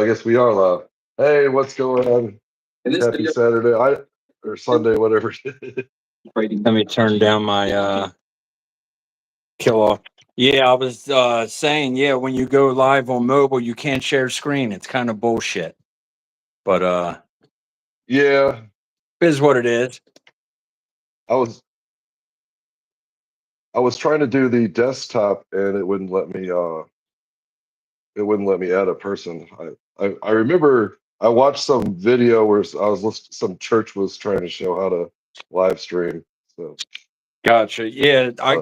I guess we are live. Hey, what's going on? In this Happy video, Saturday, or Sunday, whatever. let me turn down my kill off. Yeah, I was saying, yeah, when you go live on mobile, you can't share screen. It's kind of bullshit. But Yeah, it is what it is. I was I was trying to do the desktop and it wouldn't let me. It wouldn't let me add a person. I remember I watched some video where I was listening. Some church was trying to show how to live stream. So, Gotcha. Yeah, uh,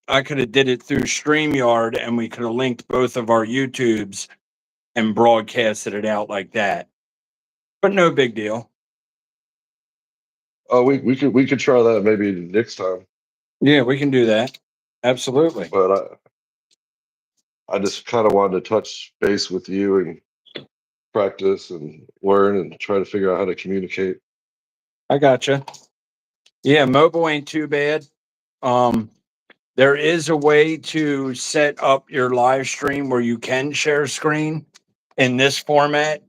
I could have did it through StreamYard and we could have linked both of our YouTubes and broadcasted it out like that. But no big deal. oh, we could try that maybe next time. Yeah, we can do that. Absolutely. But I just kind of wanted to touch base with you and practice and learn and try to figure out how to communicate. I gotcha. Yeah, mobile ain't too bad. Um, there is a way to set up your live stream where you can share screen in this format.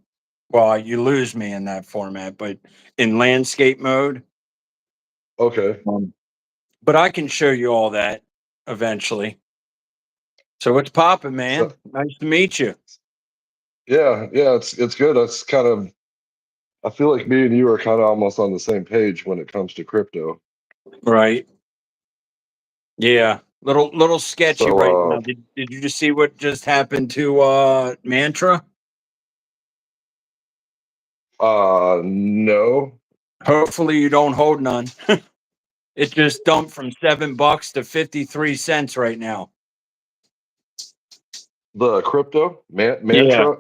Well, you lose me in that format, but in landscape mode. Okay. But I can show you all that eventually. So what's popping, man? So Nice to meet you. yeah, it's good. That's kind of I feel like me and you are kind of almost on the same page when it comes to crypto. Right. Yeah. Little sketchy right So now. Did you just see what just happened to Mantra? no. Hopefully you don't hold none. It just dumped from $7 to 53 cents right now. The crypto Yeah. mantra.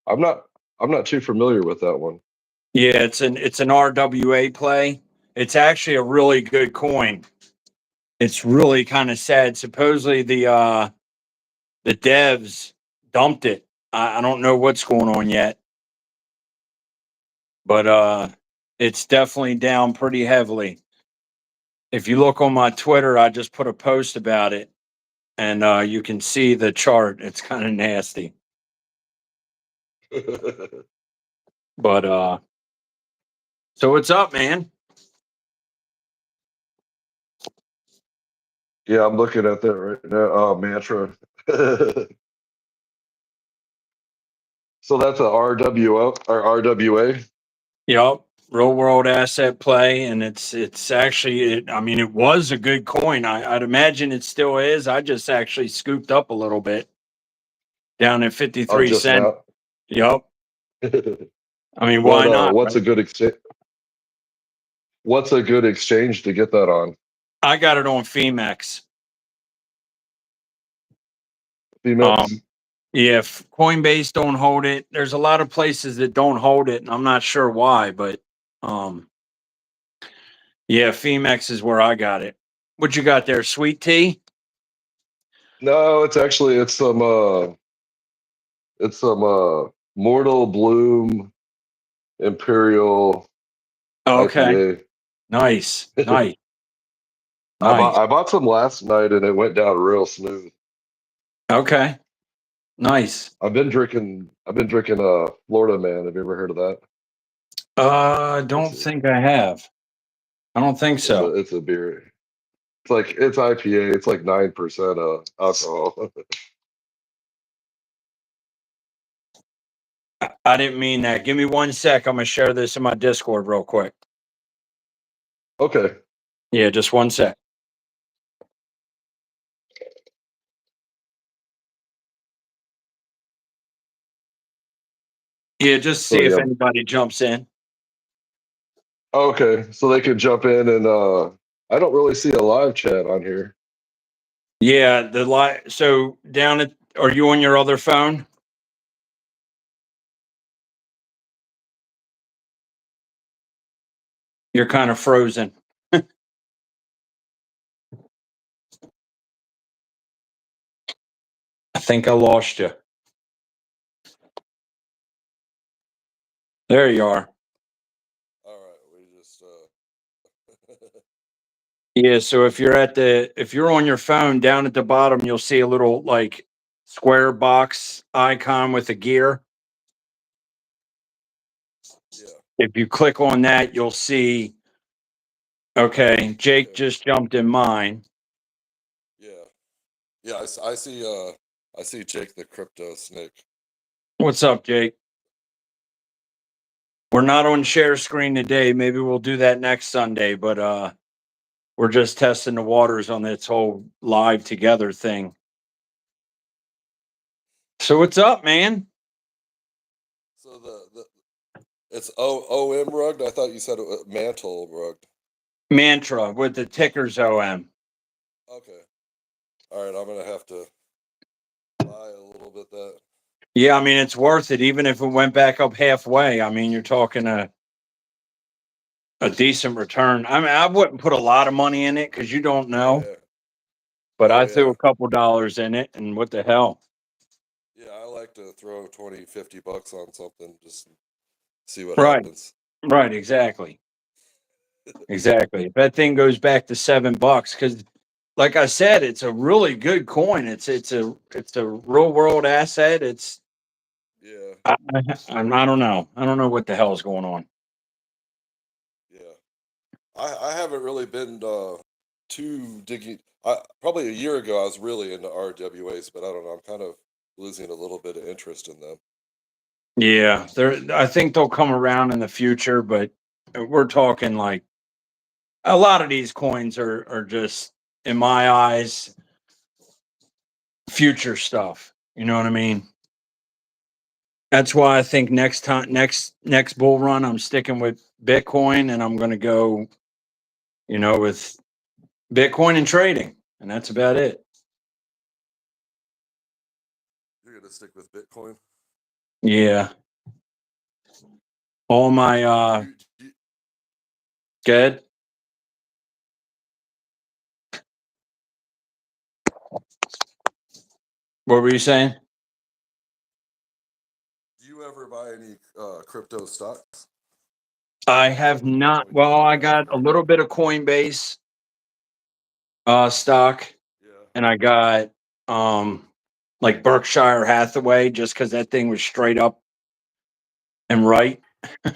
I'm not I'm not too familiar with that one. Yeah, it's an RWA play. It's actually a really good coin. It's really kind of sad. Supposedly the devs dumped it. I don't know what's going on yet, but it's definitely down pretty heavily. If you look on my Twitter, I just put a post about it, and you can see the chart. It's kind of nasty, but so what's up, man? Yeah, I'm looking at that right now. Oh, mantra. So that's a RWO or RWA. Yep, real world asset play, and it's actually I mean it was a good coin. I'd imagine it still is. I just actually scooped up a little bit down at fifty Oh, three just cents. now. Yep. I mean, why not? What's Right? a good exchange? What's a good exchange to get that on? I got it on Femex. Femix. Um, yeah, if Coinbase don't hold it, there's a lot of places that don't hold it, and I'm not sure why, but um, yeah, Femex is where I got it. What you got there? Sweet tea? No, it's actually it's some Mortal Bloom Imperial Okay, IPA. nice, nice, I nice. bought some last night and it went down real smooth. Okay, nice. I've been drinking Florida Man. Have you ever heard of that? I It's don't a, think I have. I don't think so. it's a beer. It's IPA. It's like 9% alcohol. I didn't mean that. Give me 1 sec. I'm gonna share this in my Discord real quick. Okay. Yeah, just 1 sec. Yeah, just So see if yeah. anybody jumps in. Okay. So they can jump in and I don't really see a live chat on here. Yeah, the light. So down at, are you on your other phone? You're kind of frozen. I think I lost you. There you are. All right, we just Yeah, so if you're on your phone down at the bottom, you'll see a little like square box icon with a gear. If you click on that, you'll see. Okay, Jake Okay. just jumped in mine. Yeah. Yeah. I see. I see Jake the crypto snake. What's up, Jake? We're not on share screen today. Maybe we'll do that next Sunday, but we're just testing the waters on this whole live together thing. So what's up, man? So the it's OM rugged. I thought you said it was mantle rugged. Mantra with the tickers OM. Okay. All right. I'm gonna have to buy a little bit that. Yeah, I mean it's worth it, even if it went back up halfway. I mean, you're talking a decent return. I mean, I wouldn't put a lot of money in it because you don't know, Yeah. but Oh I threw yeah. a couple dollars in it, and what the hell? Yeah. I like to throw 20, $50 on something, just see what Right, happens. right, exactly. Exactly. If that thing goes back to $7, because like I said, it's a really good coin. It's a real world asset. Yeah. I don't know. I don't know what the hell is going on. Yeah. I haven't really been too digging. Probably a year ago I was really into RWAs, but I don't know. I'm kind of losing a little bit of interest in them. Yeah, I think they'll come around in the future, but we're talking like a lot of these coins are just, in my eyes, future stuff. You know what I mean? That's why I think next bull run, I'm sticking with Bitcoin, and I'm going to go, with Bitcoin and trading, and that's about it. You're gonna stick with Bitcoin. Yeah, all my Do you, good. What were you saying? do you ever buy any crypto stocks? I Like have not. Well, I Coinbase got a or little bit of Coinbase stock, yeah. and I got like Berkshire Hathaway, just because that thing was straight up and right. Yeah.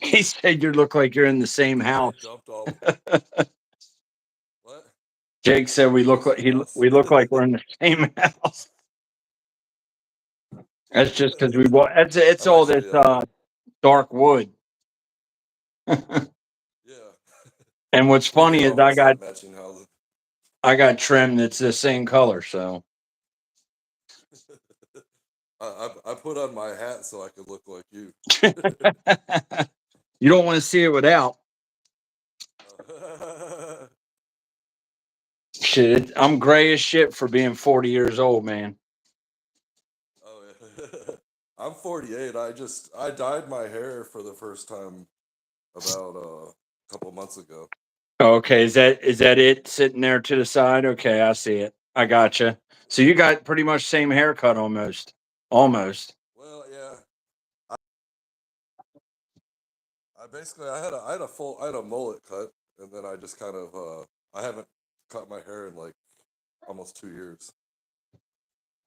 He said you look like you're in the same Yeah, it house. dumped all. What? Jake said we The look like same house? we look like we're in the same house. That's just because we bought. It's I'm all this actually dark wood. yeah. And what's We funny could is I almost got have matching houses. I got trim that's the same color. So I put on my hat so I could look like you. you don't want to see it without. Shit, I'm gray as shit for being 40 years old, man. Oh yeah. I'm 48. I dyed my hair for the first time about a couple months ago. Okay, is that it sitting there to the side? Okay, I see it. I gotcha. So you got pretty much same haircut almost. Almost. Well, yeah. I, I basically I had a mullet cut and then I just kind of I haven't cut my hair in like almost 2 years.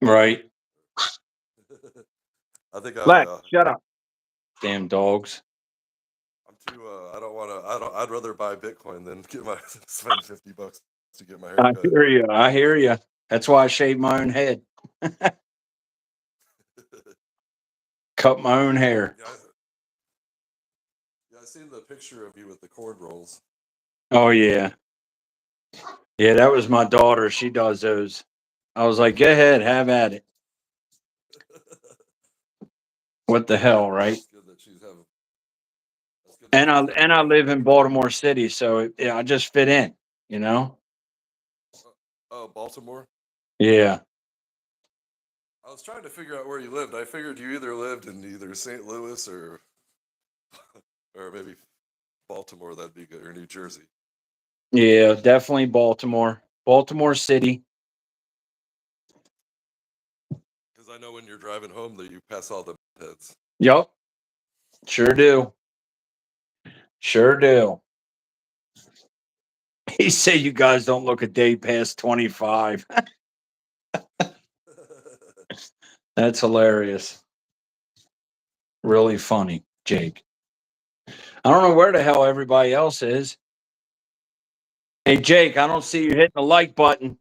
Right. I think Lex, shut up. Damn dogs. I'm too I don't want to I'd rather buy Bitcoin than get my spend $50 to get my hair I cut. hear you. I hear you. That's why I shave my own head. Cut my own hair. Yeah, yeah, I seen the picture of you with the cord rolls. Oh yeah. Yeah, that was my daughter. She does those. I was like, go ahead, have at it. What the hell, right? That's good that she's having. That's good that And I she's having and I fun live with in it. Baltimore City, so I just fit in, you know? Oh, Baltimore. Yeah. I was trying to figure out where you lived. I figured you either lived in either St. Louis or maybe Baltimore. That'd be good, or New Jersey. Yeah, definitely Baltimore. Baltimore City. Because I know when you're driving home that you pass all the heads. Yup. Sure do. Sure do. He said you guys don't look a day past 25. That's hilarious. really funny, Jake. I don't know where the hell everybody else is. Hey, Jake, I don't see you hitting the like button.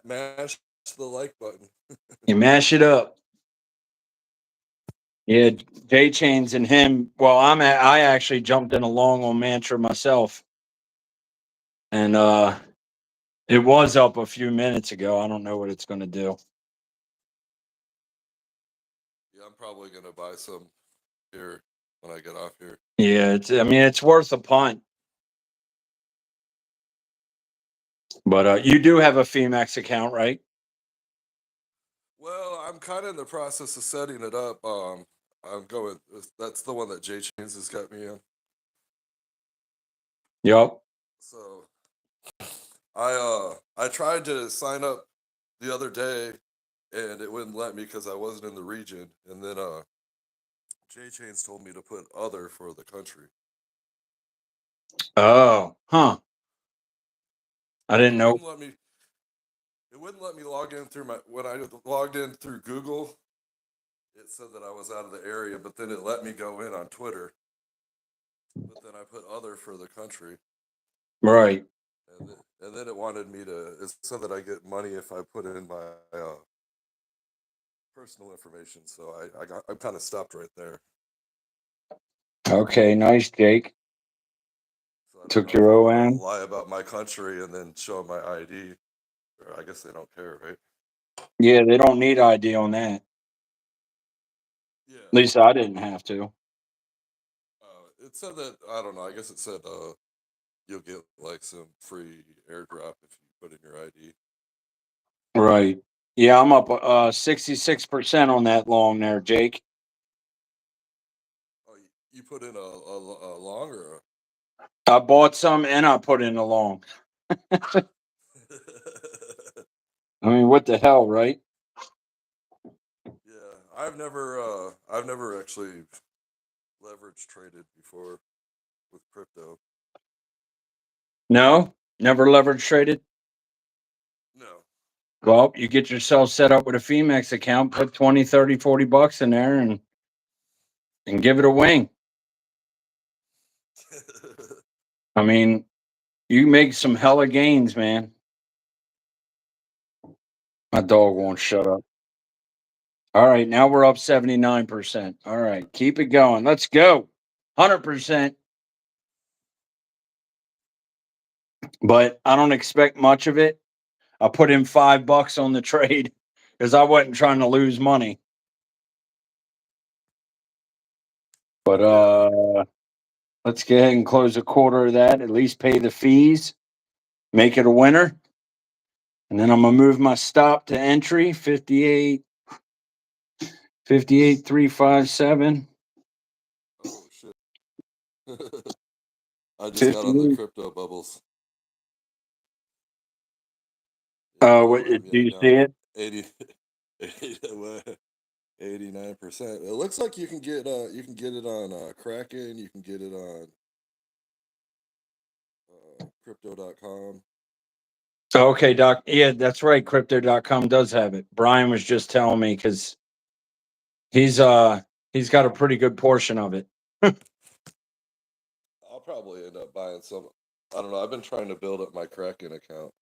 Mash the like button. You mash it up. Yeah, J Chains and him. Well, I actually jumped in along on Mantra myself, and it was up a few minutes ago. I don't know what it's going to do. Yeah, I'm probably gonna buy some here when I get off here. Yeah, I mean, it's worth a punt. But you do have a Femex account, right? Well, I'm kind of in the process of setting it up. I'm going. That's the one that J Chains has got me in. Yep. So I tried to sign up the other day, and it wouldn't let me because I wasn't in the region. And then J Chains told me to put other for the country. Oh, huh. I So didn't it know. wouldn't let me. It wouldn't let me log in through my when I logged in through Google. It said that I was out of the area, but then it let me go in on Twitter. But then I put other for the country, Right. and then it wanted me to. It said that I get money if I put in my personal information. So I'm kind of stopped right there. Okay, nice, Jake. So I don't Took know if your I want to ON. lie about my country and then show my ID. Or I guess they don't care, right? Yeah, they don't need ID on that. At Yeah. least I didn't have to. It said that I don't know. I guess it said you'll get like some free airdrop if you put in your ID. Right. Yeah, I'm up 66% on that long there, Jake. Oh, you put in a long or I bought some and I put in a long. a... I mean, what the hell, right? Yeah, I've never actually leverage traded before with crypto. No, never leverage traded. No. Well, you get yourself set up with a Femex account, put 20, 30, 40 bucks in there and give it a wing. I mean, you make some hella gains, man. My dog Yeah. won't shut up. All right, now we're up 79%. All right, keep it going. Let's go. 100%. But I don't expect much of it. I put in $5 on the trade because I wasn't trying to lose money. But Yeah. let's go ahead and close a quarter of that, at least pay the fees, make it a winner. And then I'm gonna move my stop to entry 58, 357. Oh shit. I just got on the 58. crypto bubbles. Yeah, it won't What let me. do I'm you see down it? 80, 89%. It looks like you can get it on Kraken, you can get it on crypto.com. Okay, Doc. Yeah, that's right. Crypto.com does have it. Brian was just telling me because he's he's got a pretty good portion of it. I'll probably end up buying some. I don't know. I've been trying to build up my Kraken account.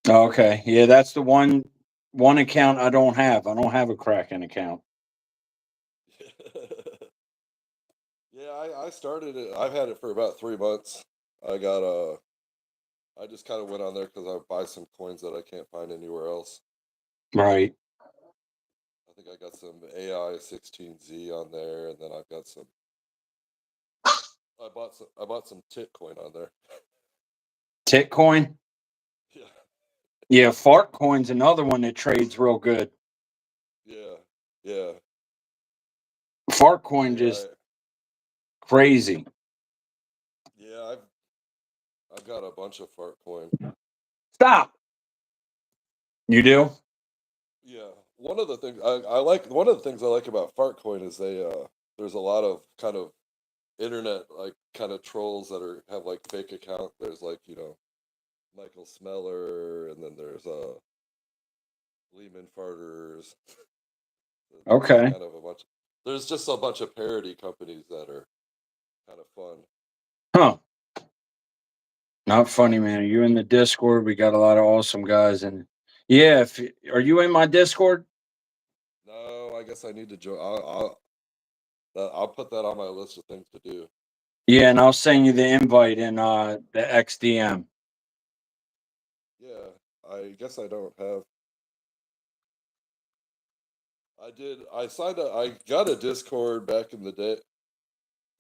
Okay. Yeah, that's the one account I don't have. I don't have a Kraken account. Yeah, I started it. I've had it for about 3 months. I got I just kind of went on there because I buy some coins that I can't find anywhere else. Right. I think I got some AI 16Z on there, and then I've got some. I bought some Tit coin on there. Titcoin. Yeah, Yeah, Fart Coin's another one that trades real good. yeah, yeah, Fart Coin AI. just crazy. Yeah, I've got a bunch of fart coin. Stop. You do? Yeah, one of the things I like. One of the things I like about fart coin is there's a lot of kind of internet like kind of trolls that are have like fake account. There's like Michael Smeller, and then there's Lehman Farters. There's Okay. kind of a bunch. There's just a bunch of parody companies that are kind of fun. Huh. Not funny, man. Are you in the Discord? We got a lot of awesome guys, and yeah. Are you in my Discord? No, I guess I need to join. I'll put that on my list of things to do. Yeah, and I'll send you the invite in the XDM. Yeah, I guess I don't have. I did. I signed up. I got a Discord back in the day.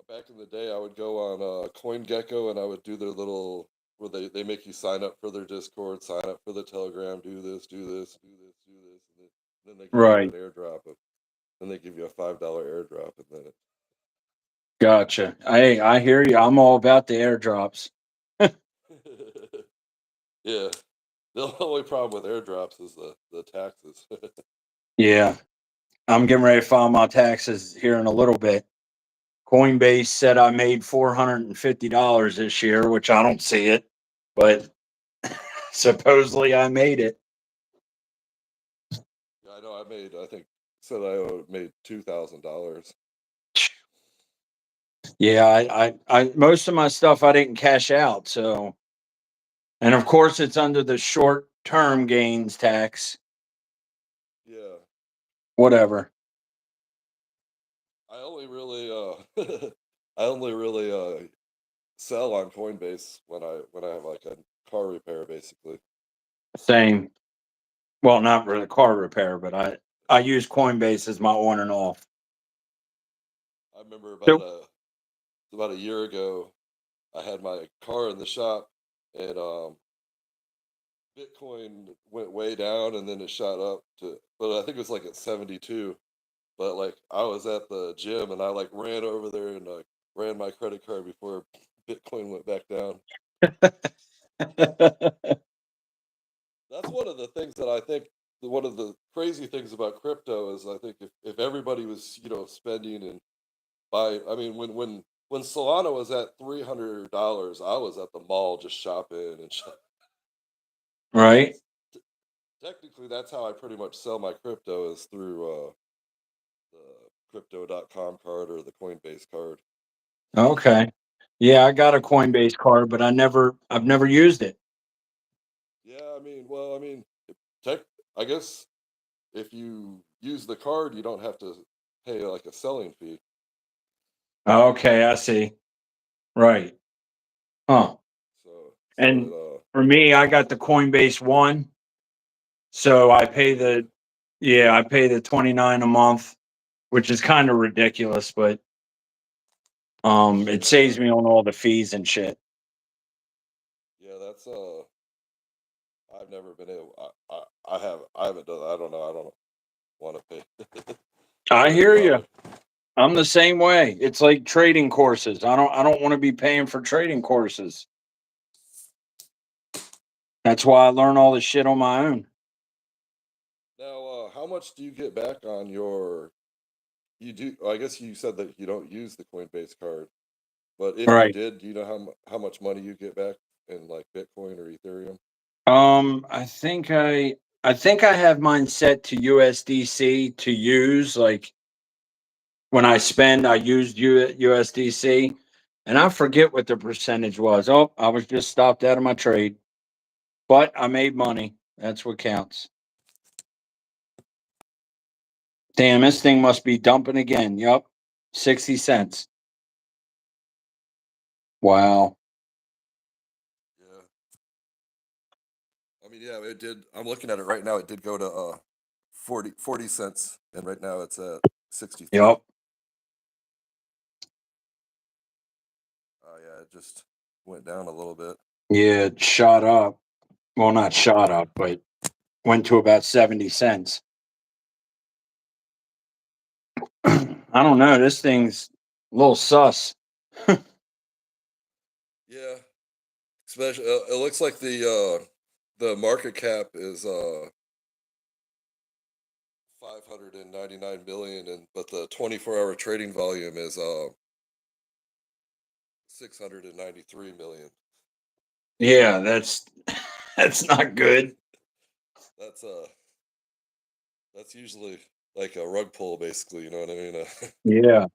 Back in the day, I would go on CoinGecko and I would do their little where they make you sign up for their Discord, sign up for the Telegram, do this, do this, do this, do this, and then they give you an Right. airdrop. Then they give you a $5 airdrop, and then Gotcha. Hey, I hear you. I'm all about the airdrops. it, yeah. The only problem with airdrops is the taxes. Yeah. I'm getting ready to file my taxes here in a little bit. Coinbase said I made $450 this year, which I don't see it, but supposedly I made it. Yeah, I know. I made. I think said I made $2,000. Yeah, I most of my stuff I didn't cash out. So, and of course, it's under the short term gains tax. Yeah, Whatever. I only really I only really sell on Coinbase when I have like a car repair, basically. Same. Well, not really car repair, but I use Coinbase as my on and off. I remember So, about a year ago, I had my car in the shop, and Bitcoin went way down, and then it shot up to, but I think it was like at 72. But like I was at the gym, and I like ran over there and like ran my credit card before Bitcoin went back down. That's one of the things that I think one of the crazy things about crypto is I think if everybody was spending and buy, I mean when Solana was at $300, I was at the mall just shopping and right. that's technically that's how I pretty much sell my crypto is through the crypto.com card or the Coinbase card. Okay. Yeah, I got a Coinbase card, but I've never used it. Yeah, I mean, well, I mean, tech, I guess if you use the card, you don't have to pay like a selling fee. Okay, I see. Right. Huh. So And for me, I got the Coinbase one. So oh, you do? I pay the 29 a month, which is kind of ridiculous, but it Yeah, saves me on all the fees and shit. yeah, that's I've never been able. I haven't done. I don't know. I don't want to pay. I Don't even hear you. bother. I'm the same way. It's like trading courses. I don't want to be paying for trading courses. That's why I learn all this shit on my own. Now, how much do you get back on your? You do. I guess you said that you don't use the Coinbase card, but if you Right. did, do you know how much money you get back in like Bitcoin or Ethereum? I think I have mine set to USDC to use. Like when I spend, I used USDC, and I forget what the percentage was. Oh, I was just stopped out of my trade, but I made money. That's what counts. Damn, this thing must be dumping again. Yup, 60 cents. Wow. Yeah. I mean, yeah, it did. I'm looking at it right now. It did go to 40 cents, and right now it's at 63. Yup. Oh yeah, it just went down a little bit. Yeah, it shot up. Well, not shot up, but went to about 70 cents. I don't know. This thing's a little sus. Yeah, especially it looks like the market cap is 599 million, and but the 24-hour trading volume is 693 million. Yeah, that's not good. That's that's usually. like a rug pull, basically. You know what I mean? Yeah.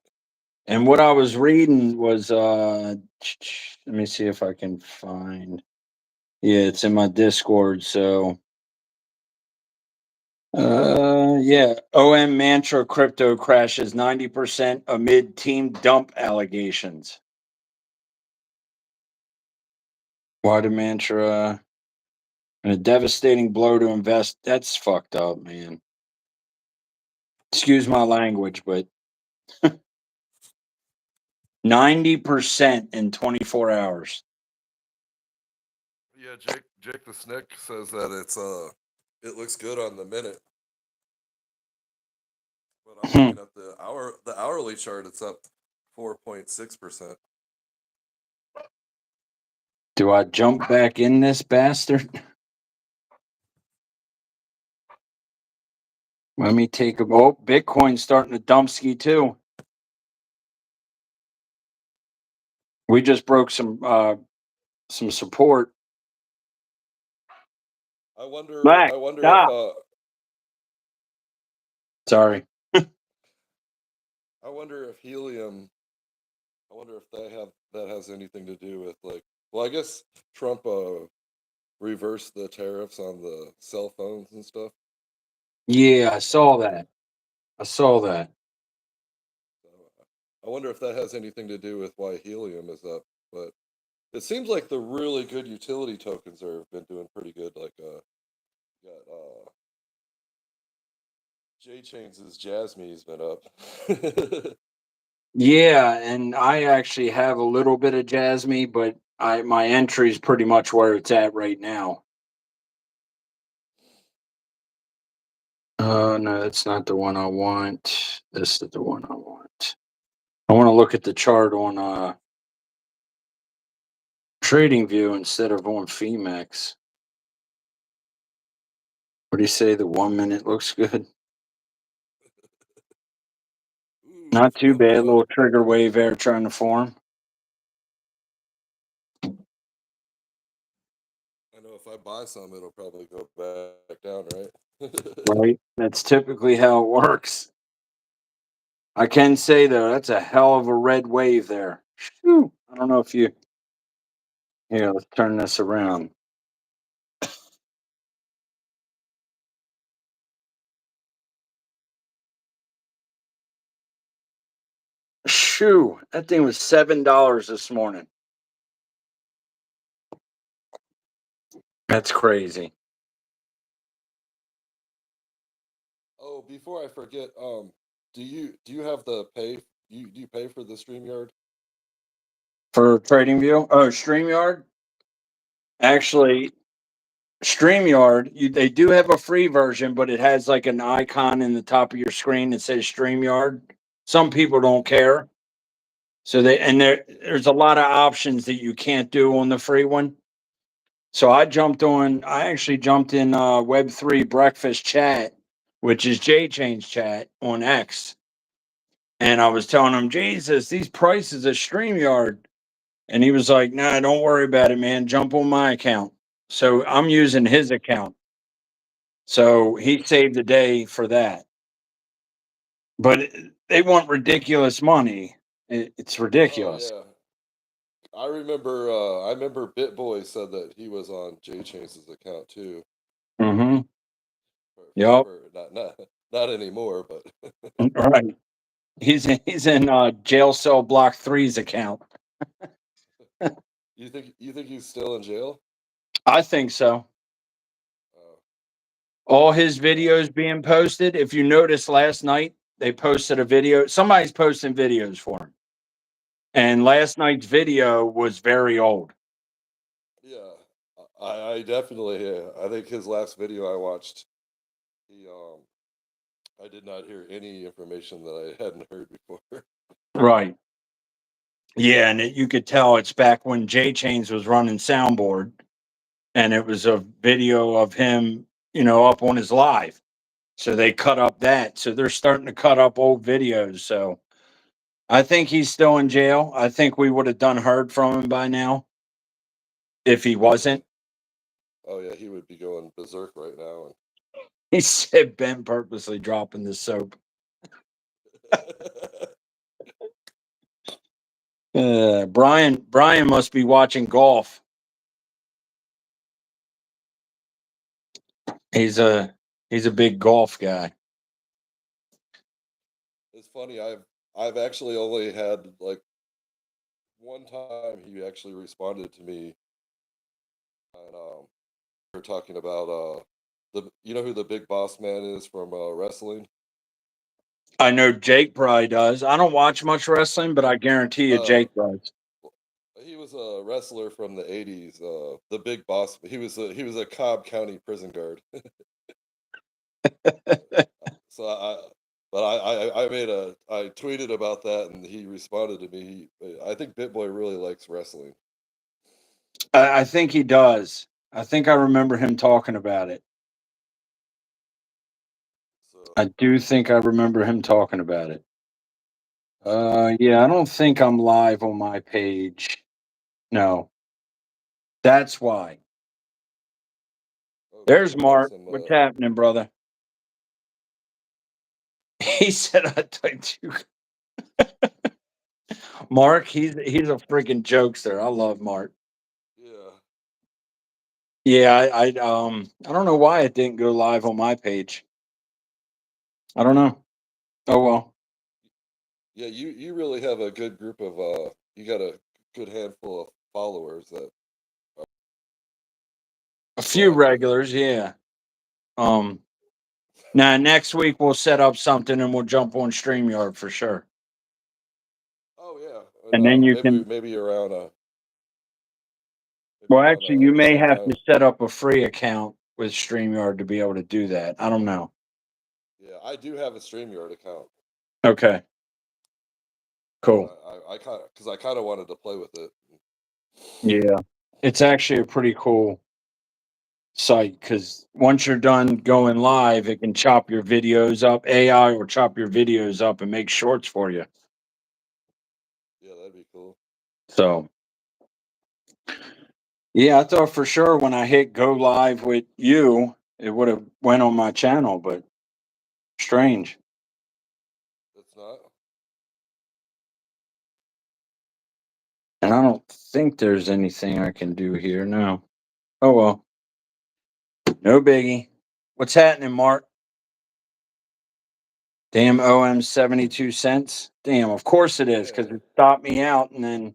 And what I was reading was let me see if I can find. Yeah, it's in my Discord. So yeah, OM Mantra crypto crashes 90% amid team dump allegations. Why did Mantra and a devastating blow to invest? That's fucked up, man. Excuse my language, but 90% in 24 hours. Yeah, Jake the Snick says that it looks good on the minute, but I'm looking at the hourly chart. It's up 4.6%. Do I jump back in this bastard? Let me take a. Oh, Bitcoin's starting to dump ski too. We just broke some support. I Black, wonder if stop. Sorry. I wonder if helium. I wonder if that has anything to do with like. Well, I guess Trump reversed the tariffs on the cell phones and stuff. Yeah, I I saw wonder. that. I saw that. So, I wonder if that has anything to do with why helium is up. But it seems like the really good utility tokens have been doing pretty good. Like got J Chains' Jasmine's been up. Yeah, and I actually have a little bit of Jasmine, but my entry is pretty much where it's at right now. No, that's not the one I want. This is the one I want. I want to look at the chart on Trading View instead of on Femex. What do you say? The 1 minute looks good. Ooh, Not too bad. A little trigger wave there trying to form. I know if I buy some, it'll probably go back down, right? Right. That's typically how it works. I can say though, that's a hell of a red wave there. Phew. I don't know if you. Here, let's turn this around. Shoo, that thing was $7 this morning. That's crazy. Oh, before I forget, do you have the pay? Do you pay for the StreamYard? For Trading View? Oh, StreamYard? Actually, StreamYard, they do have a free version, but it has like an icon in the top of your screen that says StreamYard. Some people don't care. So there's a lot of options that you can't do on the free one. So I actually jumped in Web3 breakfast chat, which is J Change chat on X. And I was telling him, Jesus, these prices at StreamYard. And he was like, nah, don't worry about it, man. Jump on my account. So I'm using his account. So he saved the day for that. But they want ridiculous money. It's Oh ridiculous. yeah, I remember BitBoy said that he was on J Chase's account too. Mm-hmm. Yep. Not anymore, but Right. He's in jail cell block three's account. you think he's still in jail? I think so. Uh, All his yeah, videos being posted. If you noticed last night, they posted a video. Somebody's posting videos for him. And last night's video was very old. yeah. I definitely. Yeah, I think his last video I watched, he I did not hear any information that I hadn't heard before. Right. Yeah, and you could tell it's back when J Chains was running soundboard, and it was a video of him, up on his live. So they cut up that. So they're starting to cut up old videos. So I think he's still in jail. I think we would have done heard from him by now if he Oh yeah, wasn't. oh yeah, he would be going berserk right now. He said Ben purposely dropping the soap. Brian must be watching golf. He's a he's a big golf guy. It's funny. I've actually only had like one time he actually responded to me, and we are talking about the you know who the big boss man is from wrestling. I know Jake probably does. I don't watch much wrestling, but I guarantee you Uh, Jake does. he was a wrestler from the '80s. The big boss. He was a Cobb County prison guard. So I tweeted about that and he responded to me. I think BitBoy really likes wrestling. I think he does. I think I remember him talking about it. So I do think I remember him talking about it. Yeah, I don't think I'm live on my page. No, that's why. okay, There's we got Mark. some. What's happening, brother? He said I typed you. Mark, he's a freaking jokester. I love Mark. Yeah, Yeah, I don't know why it didn't go live on my page. I don't know. Oh well. yeah. You really have a good group of. You got a good handful of followers that A few go after. regulars, yeah. Um Now next week we'll set up something and we'll jump on StreamYard for sure. Oh yeah, and And then you maybe can maybe around maybe well around actually you the may same have time. to set up a free account with StreamYard to be able to do that. I don't know. Yeah, I do have a Streamyard account. Okay, cool. I kind of because I kind of wanted to play with it. Yeah. It's actually a pretty cool site because once you're done going live, it can chop your videos up. AI will chop your videos up and make shorts for you. Yeah, that'd be cool. So yeah, I thought for sure when I hit go live with you, it would have went on my channel, but strange. It's not. And I don't think there's anything I can do here. No. Oh well. No biggie. What's happening, Mark? Damn OM 72 cents. Damn, of course it is, because Man, it stopped me out and then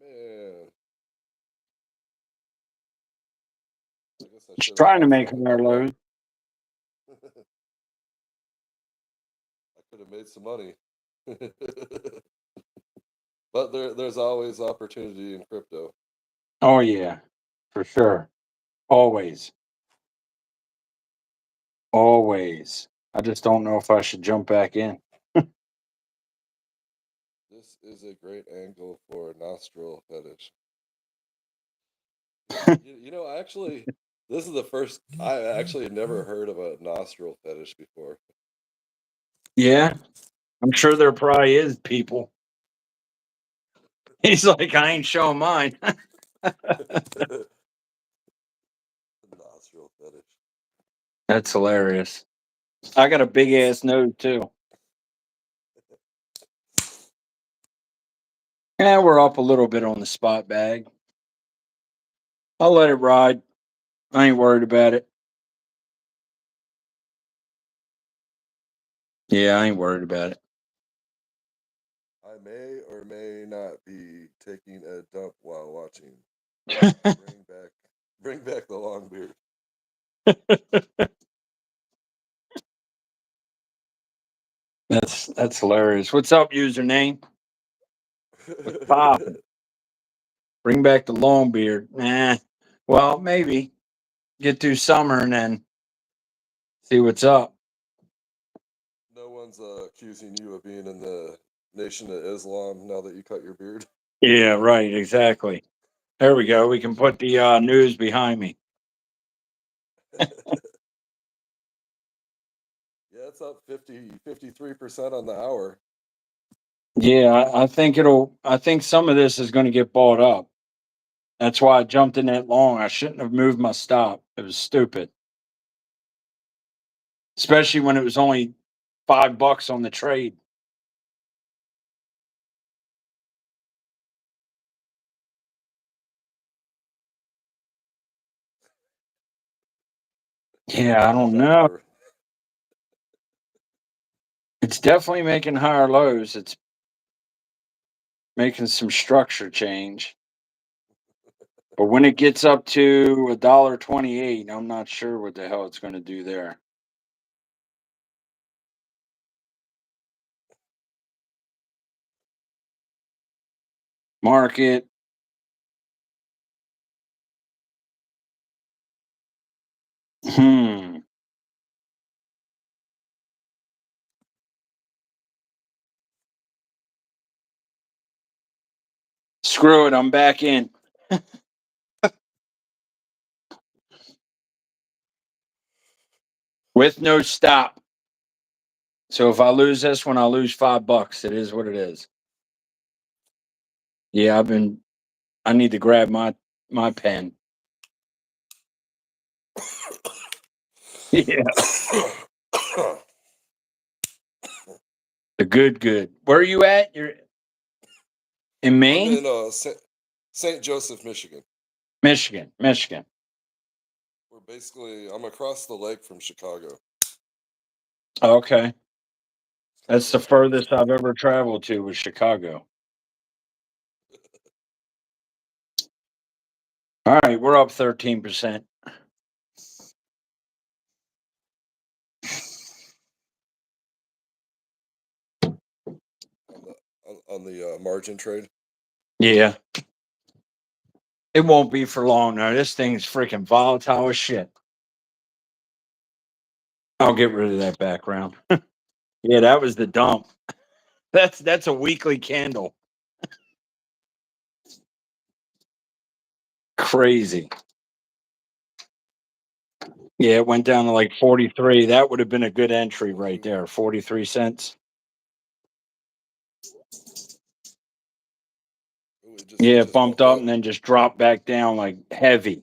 man. I guess I it's should have trying to bought make some at higher that point. lows. I could have made some money. But there's always opportunity in crypto. Oh yeah, for sure. Always. Always. I just don't know if I should jump back in. This is a great angle for a nostril fetish. Actually, this is the first I actually had never heard of a nostril fetish before. Yeah, I'm sure there probably is people. He's like, I ain't showing mine. Nostril fetish. That's hilarious. I got a big ass nose too. Yeah, we're up a little bit on the spot bag. I'll let it ride. I ain't worried about it. Yeah, I ain't worried about I may or may not be taking a dump while watching. it. Bring back, bring back the long beard. That's hilarious. What's up, username? What's poppin'? Bring back the long beard. Nah. Well, maybe get through summer and then see what's up. No one's accusing you of being in the Nation of Islam now that you cut your beard. Yeah, right. Exactly. There we go. We can put the news behind me. Yeah, it's up 53% on the hour. Yeah, I think it'll. I think some of this is going to get bought up. That's why I jumped in that long. I shouldn't have moved my stop. It was stupid. especially when it was only $5 on the trade. Yeah, I don't know. It's definitely making higher lows. It's making some structure change. But when it gets up to $1.28, I'm not sure what the hell it's going to do there. Market. Hmm. Screw it. I'm back in. With no stop. So if I lose this one, I'll lose $5. It is what it is. Yeah, I need to grab my pen. Yeah. The good. Where are you at? You're in I'm Maine? in St. Joseph, Michigan. Michigan. I'm across the lake from Chicago. Okay. That's the Kinda furthest I've ever traveled to was Chicago. All right, we're up 13%. on the margin trade. Yeah. It won't be for long though. This thing's freaking volatile as shit. I'll get rid of that background. Yeah, that was the dump. That's a weekly candle. Crazy. Yeah, it went down to like 43. That would have been a good entry right there. 43 cents. Yeah, it bumped up and then just dropped back down like heavy.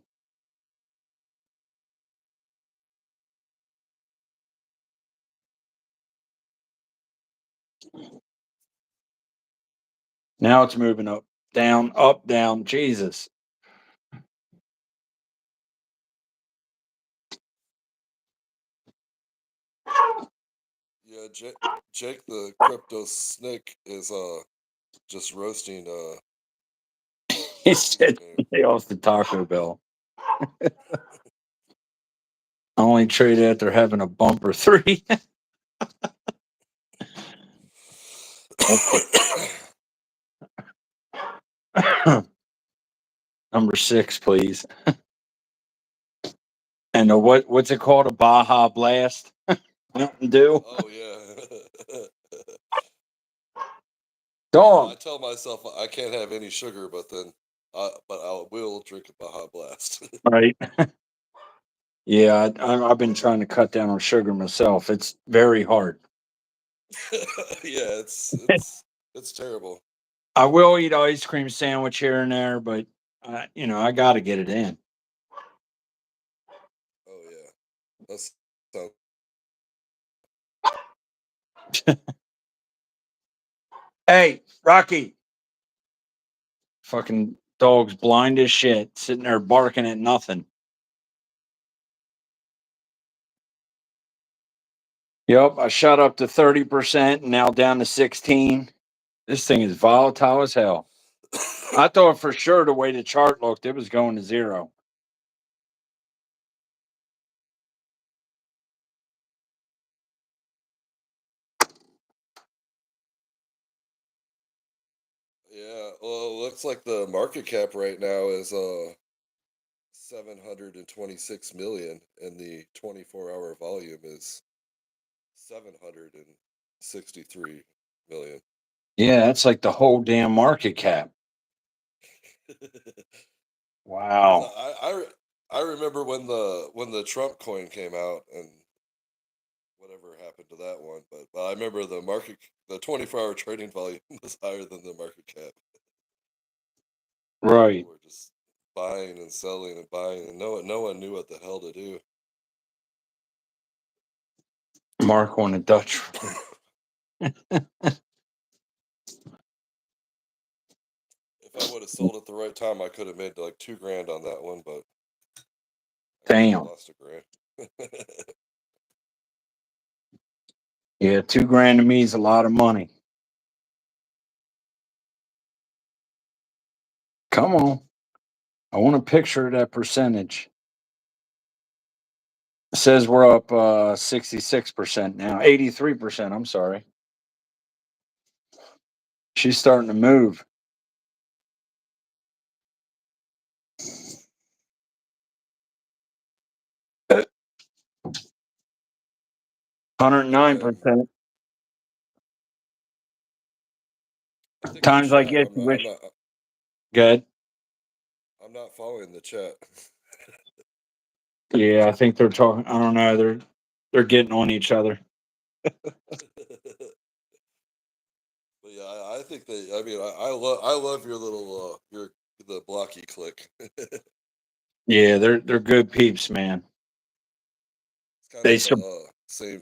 Now it's moving up, down. Jesus. Yeah, Jake the crypto snake is just roasting He said stay off the Taco Bell. I only trade after having a bumper 3. Number 6, please. And what's it called? A Baja Blast? Mountain Dew? Oh yeah. Dog. I tell myself I can't have any sugar, but I will drink a Baja Blast. Right. Yeah, I've been trying to cut down on sugar myself. It's very hard. Yeah, it's terrible. I will eat ice cream sandwich here and there, but I got to get it in. Oh yeah, that's sounds. Hey, Rocky. Fucking dog's blind as shit, sitting there barking at nothing. Yep, I shot up to 30% and now down to 16. This thing is volatile as hell. I thought for sure the way the chart looked, it was going to 0. Yeah, well, it looks like the market cap right now is 726 million, and the 24-hour volume is 763 million. Yeah, that's like the whole damn market cap. Because Wow. I remember when the Trump coin came out and whatever happened to that one, but I remember the 24-hour trading volume was higher than the market cap. Right. People were just buying and selling and buying, and no one knew what the hell to do. Mark on a Dutch. If I would have sold at the right time, I could have made like $2,000 on that one, but I guess I Damn. lost $1,000. Yeah, $2,000 to me is a lot of money. Come on. I want a picture of that percentage. It says we're up 66% now. 83%. I'm sorry. She's starting to move. Uh, 109%. I think the Times like chat. this, you wish. Good. I'm not following the chat. Yeah, I think they're talking. I don't know. They're getting on each other. But yeah, I think they. I mean, I love your little the blocky click. It's Yeah, they're good peeps, man. kind They of sup- the same.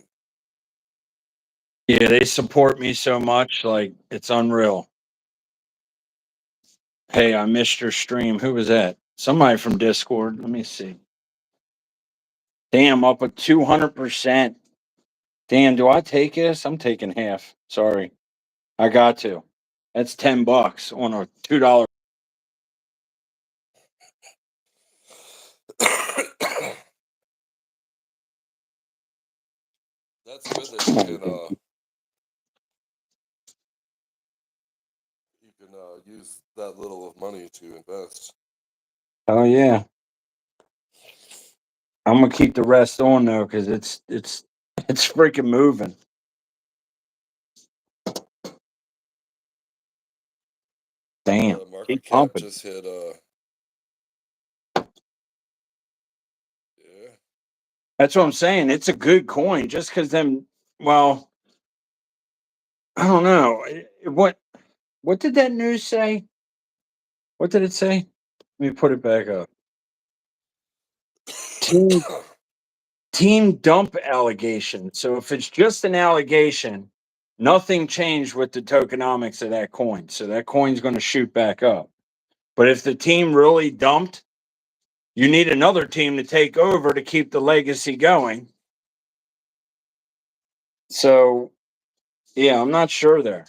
yeah, they support me so much, like it's unreal. Hey, I missed your stream. Who was that? Somebody from Discord. Let me see. Damn, up at 200%. Damn, do I take this? I'm taking half. Sorry. I got to. That's $10 on a $2. That's good that Come on, dude. you can use that little of money to invest. Oh yeah. I'm gonna keep the rest on though, because it's freaking moving. Damn. The market Keep cap pumping. just hit yeah. That's what I'm saying. It's a good coin. Just because them, well, I don't know. What did that news say? What did it say? Let me put it back up. Team team dump allegation. So if it's just an allegation, nothing changed with the tokenomics of that coin. So that coin's going to shoot back up. But if the team really dumped, you need another team to take over to keep the legacy going. So yeah, I'm not sure there.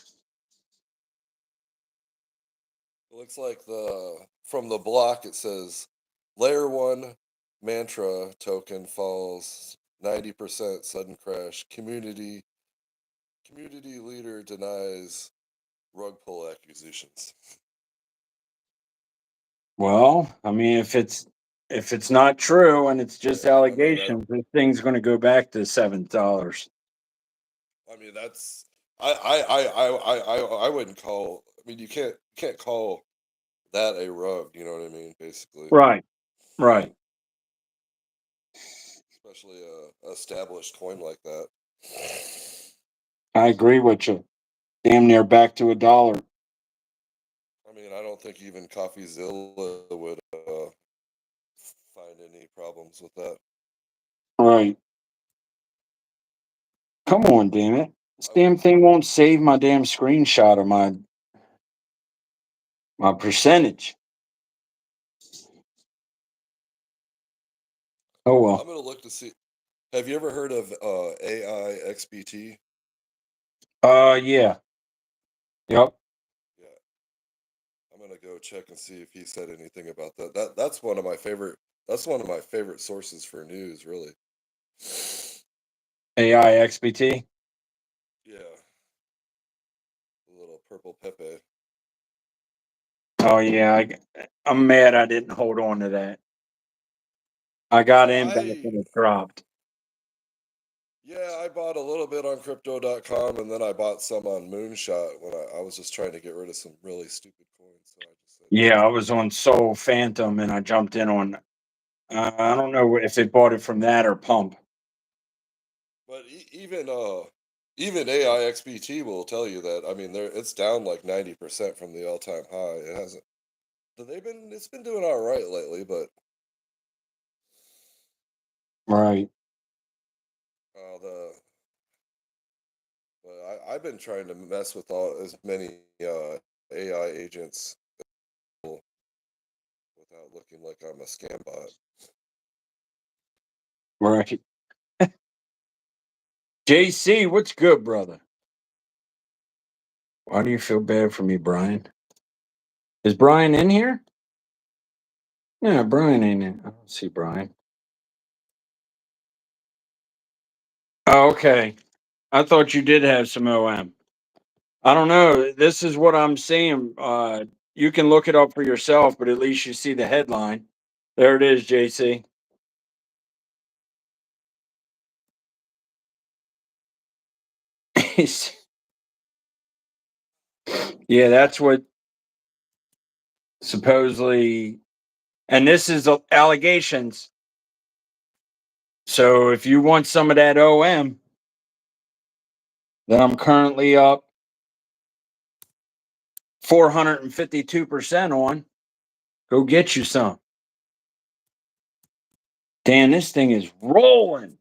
It looks like the from the block it says layer one mantra token falls 90% sudden crash. Community leader denies rug pull accusations. Well, I mean, if it's not true and it's just Yeah, I mean allegations, this thing's going to go back to $7. I mean that's I wouldn't call. I mean you can't call that a rug. You know what I mean? Basically, Right, right. especially a established coin like that. I agree with you. Damn near back to $1. I mean, I don't think even CoffeeZilla would find any problems with that. Right. Come on, damn it. This I, damn thing won't save my damn screenshot of my percentage. Oh I'm well. gonna look to see. Have you ever heard of AI XBT? Yeah. Yep. Yeah, I'm gonna go check and see if he said anything about that. That's one of my favorite. That's one of my favorite sources for news, really. AI XBT. Yeah, the little purple Pepe. Oh yeah, I'm mad I didn't hold on to that. I got in back I when it dropped. Yeah, I bought a little bit on crypto.com and then I bought some on Moonshot when I was just trying to get rid of some really stupid coins. So I just said, Yeah, I was on Soul Phantom and I jumped in on. I don't know if they bought it from that or Pump. but even AIXBT will tell you that. I mean, it's down like 90% from the all-time high. It hasn't. It's been doing all right lately, but Right. the I've been trying to mess with all as many AI agents without looking like I'm a scam bot. Right. JC, what's good, brother? Why do you feel bad for me, Brian? Is Brian in here? Yeah, Brian ain't in. I don't see Brian. Oh, okay. I thought you did have some OM. I don't know. This is what I'm seeing. You can look it up for yourself, but at least you see the headline. There it is, JC. Yeah, that's what supposedly, and this is allegations. So if you want some of that OM that I'm currently up 452% on, go get you some. Dan, this thing is rolling.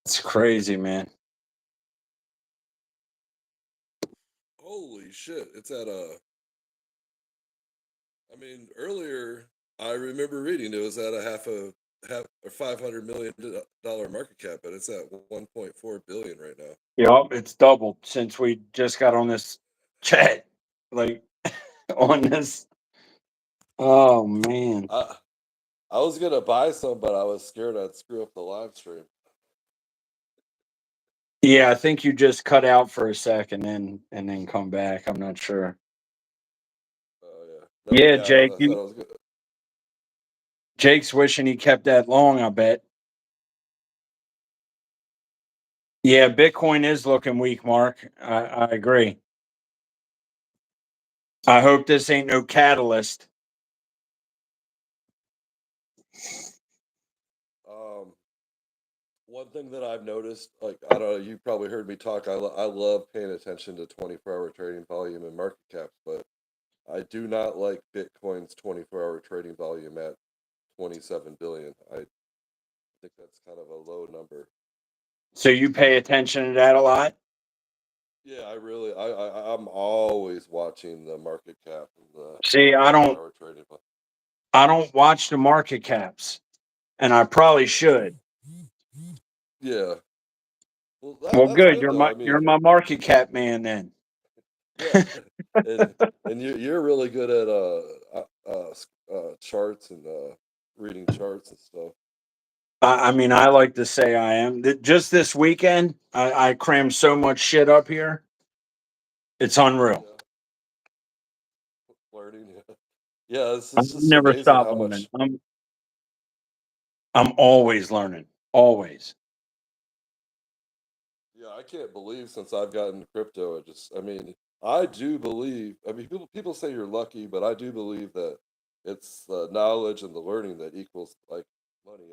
It's crazy, man. Holy shit! It's at I mean, earlier I remember reading it was at a half or $500 million market cap, but it's at 1.4 billion right now. Yep, it's doubled since we just got on this chat. Like on this. Oh man. I was gonna buy some, but I was scared I'd screw up the live stream. Yeah, I think you just cut out for a second and then come back. I'm not sure. Oh yeah, no, Yeah, yeah. I Jake. thought I was good. Jake's wishing he kept that long, I bet. Yeah, Bitcoin is looking weak, Mark. I agree. I hope this ain't no catalyst. Um, One thing that I've noticed, like I don't know, you probably heard me talk. I love paying attention to 24-hour trading volume and market caps, but I do not like Bitcoin's 24-hour trading volume at 27 billion. I think that's kind of a low number. So you pay attention to that a lot? Yeah, I really, I'm always watching the market cap and the See, 24-hour trading. I don't watch the market caps, and I probably should. Yeah, well, Well, that's good. good though. I You're mean, my market cap man then. yeah, and you're really good at charts and reading charts and stuff. I mean, I like to say I am. Just this weekend, I crammed so much shit up here. It's unreal. Yeah, learning. Yeah, yeah. I It's just never amazing stop how learning. much. I'm always learning. Always. Yeah, I can't believe since I've gotten crypto. I mean, I do believe. I mean, people say you're lucky, but I do believe that it's the knowledge and the learning that equals like money.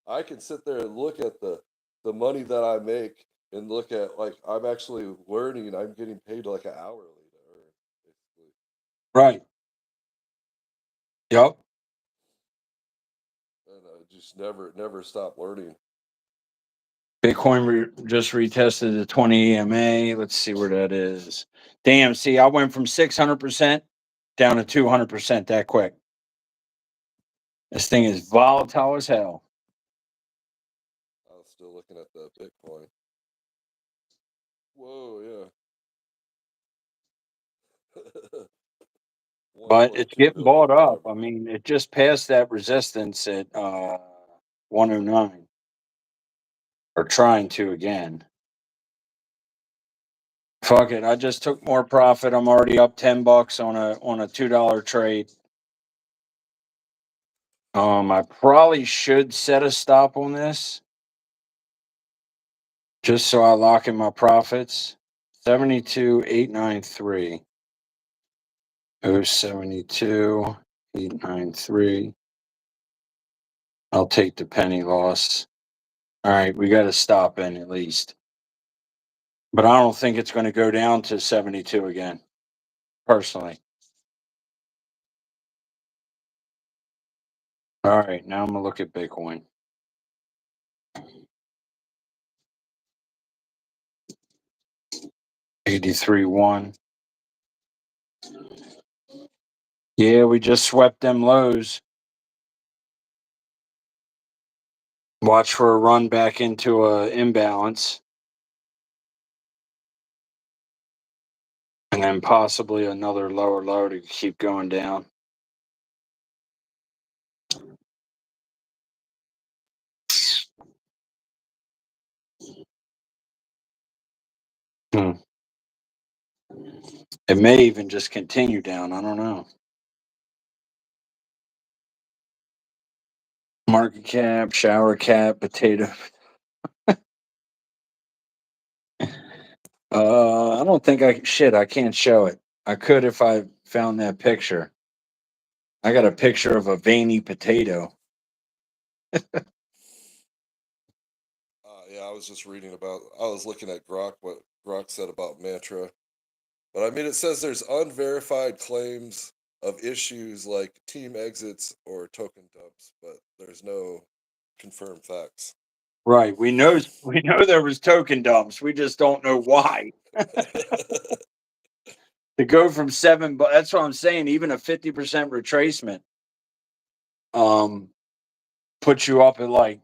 I can sit there and look at the money that I make and look at like I'm actually learning. I'm getting paid like an hourly to earn, basically. Right. Yep. And I just never stop learning. Bitcoin just retested the 20 EMA. Let's see where that is. Damn. See, I went from 600% down to 200% that quick. This thing is volatile as hell. I was still looking at the Bitcoin. Whoa, yeah. one But point it's two getting bought billion up. dollar. I mean, it just passed that resistance at 109 or trying to again. Fuck it. I just took more profit. I'm already up $10 on a $2 trade. I probably should set a stop on this just so I lock in my profits. 72,893. 72,893. I'll take the penny loss. All right, we got to stop in at least. But I don't think it's going to go down to 72 again, personally. All right, now I'm going to look at Bitcoin. 83.1. Yeah, we just swept them lows. Watch for a run back into a imbalance. And then possibly another lower low to keep going down. Hmm. It may even just continue down. I don't know. Market cap, shower cap, potato. I don't think I can't show it. I could if I found that picture. I got a picture of a veiny potato. Yeah, I was just reading about. I was looking at Grok, what Grok said about Mantra, but I mean, it says there's unverified claims of issues like team exits or token dumps, but there's no confirmed facts. Right. We know there was token dumps. We just don't know why. To go from seven, but that's what I'm saying. Even a 50% retracement, um, puts you up at like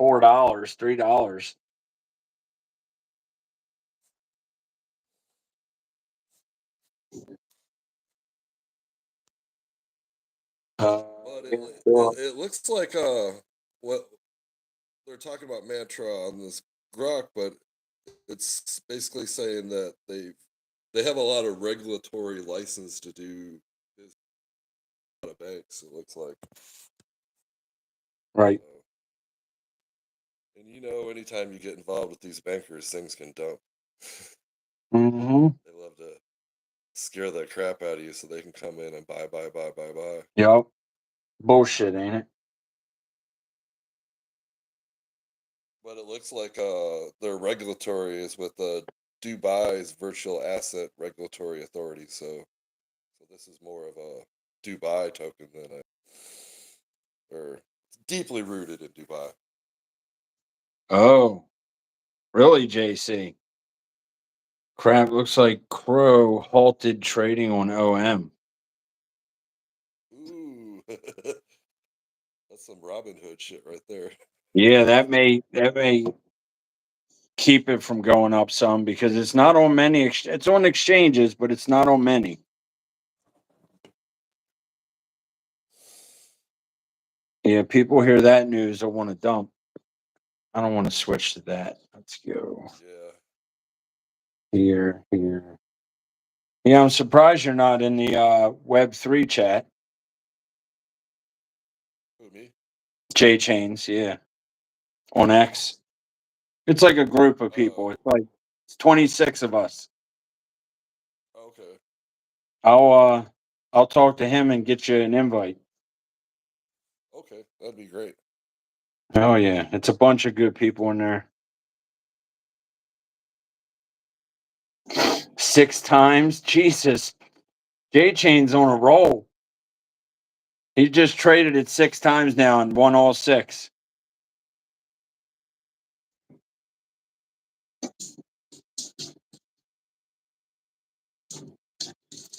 $4, $3. But Yeah, it looks like what they're talking about Mantra on this Grok, but it's basically saying that they have a lot of regulatory license to do business with a lot of banks. It looks like. right. So, and anytime you get involved with these bankers, things can dump. Mm-hmm. They love to scare the crap out of you so they can come in and buy, buy, buy, buy, buy. Yep. Bullshit, ain't it? But it looks like their regulatory is with Dubai's Virtual Asset Regulatory Authority. So this is more of a Dubai token than or deeply rooted in Dubai. Oh, really, JC? Crap, looks like Crow halted trading on OM. Ooh, that's some Robin Hood shit right there. Yeah, that may keep it from going up some because it's not on many. It's on exchanges, but it's not on many. Yeah, people hear that news, they want to dump. I don't want to switch to that. Let's go Yeah. here, here. Yeah, I'm surprised you're not in the Web3 chat. Who, me? J Chains, yeah, on X. It's like a group of people. Oh, It's 26 of us. okay. I'll uh I'll talk to him and get you an invite. Okay, that'd be great. Oh yeah, it's a bunch of good people in there. 6 times, Jesus. J Chain's on a roll. He just traded it 6 times now and won all six.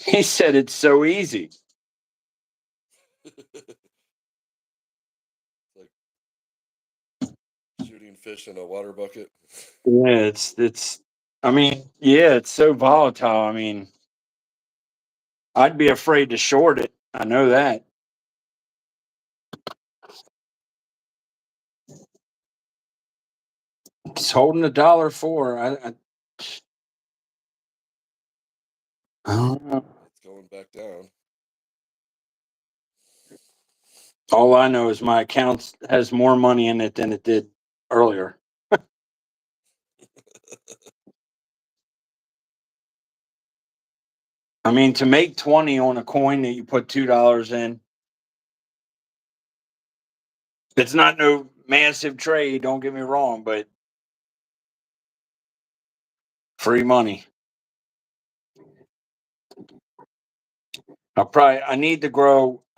He said it's so easy. It's like shooting fish in a water bucket. Yeah, it's I mean, yeah, it's so volatile. I mean, I'd be afraid to short it. I know that. It's holding $1.04. I don't know. It's going back down. All I know is my account has more money in it than it did earlier. I mean, to make 20 on a coin that you put $2 in, it's not no massive trade, don't get me wrong, but free money.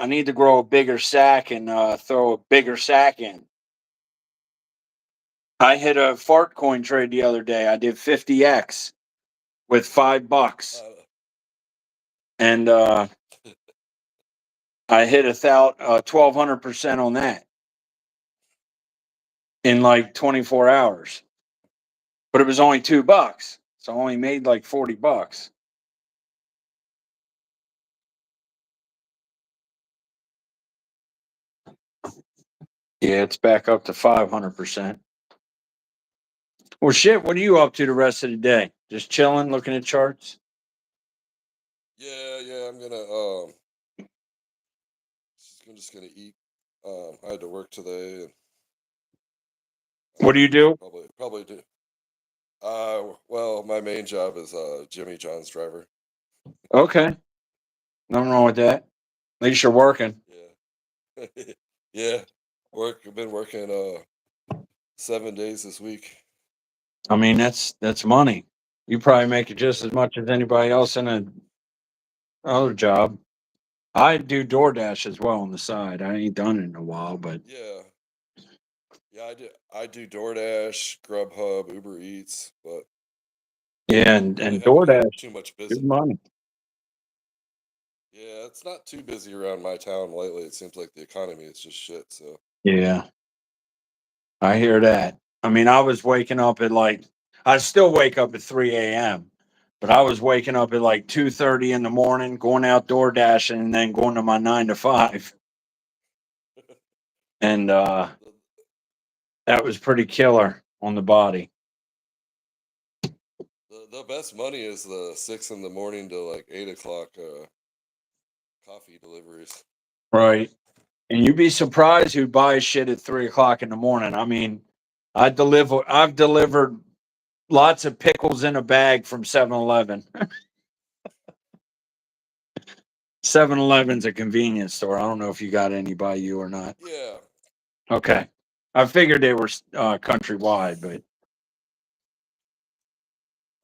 I need to grow a bigger sack and throw a bigger sack in. I hit a fart coin trade the other day. I did 50x. with $5. And I hit 1,200% on that in like 24 hours. But it was only $2. So I only made like $40. Yeah, it's back up to 500%. Well, shit, what are you up to the rest of the day? Just chilling, looking at charts? Yeah, I'm just gonna eat. I had to work today, and What do you do? probably do. Well, my main job is Jimmy John's driver. Okay. Nothing wrong with that. At least you're working. Yeah, yeah. I've been working 7 days this week. I mean, that's money. You probably make it just as much as anybody else in a other job. I do DoorDash as well on the side. I ain't done it in a while, but Yeah, yeah. I do DoorDash, Grubhub, Uber Eats, but yeah, really and haven't had DoorDash, too much good busy. money. Yeah, it's not too busy around my town lately. It seems like the economy is just shit. So Yeah, I hear that. I mean, I was waking up at like I still wake up at 3 a.m., but I was waking up at like 2:30 in the morning, going out DoorDashing, and then going to my 9 to 5. And the, that was pretty killer on the body. the best money is the 6 in the morning to like 8 o'clock coffee deliveries. Right. And you'd be surprised who buys shit at 3 o'clock in the morning. I mean, I've delivered lots of pickles in a bag from 7-Eleven. 7-Eleven's a convenience store. I don't know if you got any by you or not. Yeah, Okay. I figured they were countrywide, but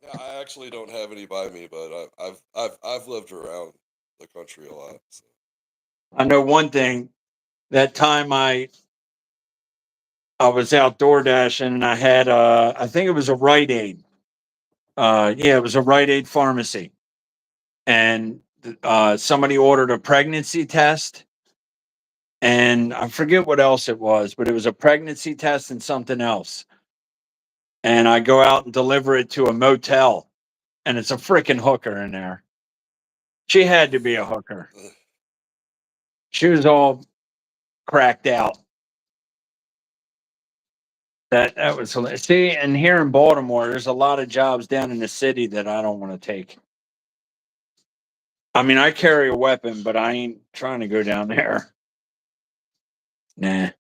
yeah. I actually don't have any by me, but I've lived around the country a lot. So. I know one thing. That time I was outdoor dashing and I had I think it was a Rite Aid. Yeah, it was a Rite Aid pharmacy. And somebody ordered a pregnancy test, and I forget what else it was, but it was a pregnancy test and something else. And I go out and deliver it to a motel, and it's a freaking hooker in there. She had to be a hooker. She was all cracked out. That was hilarious. See, and here in Baltimore, there's a lot of jobs down in the city that I don't want to take. I mean, I carry a weapon, but I ain't trying to go down there. Nah.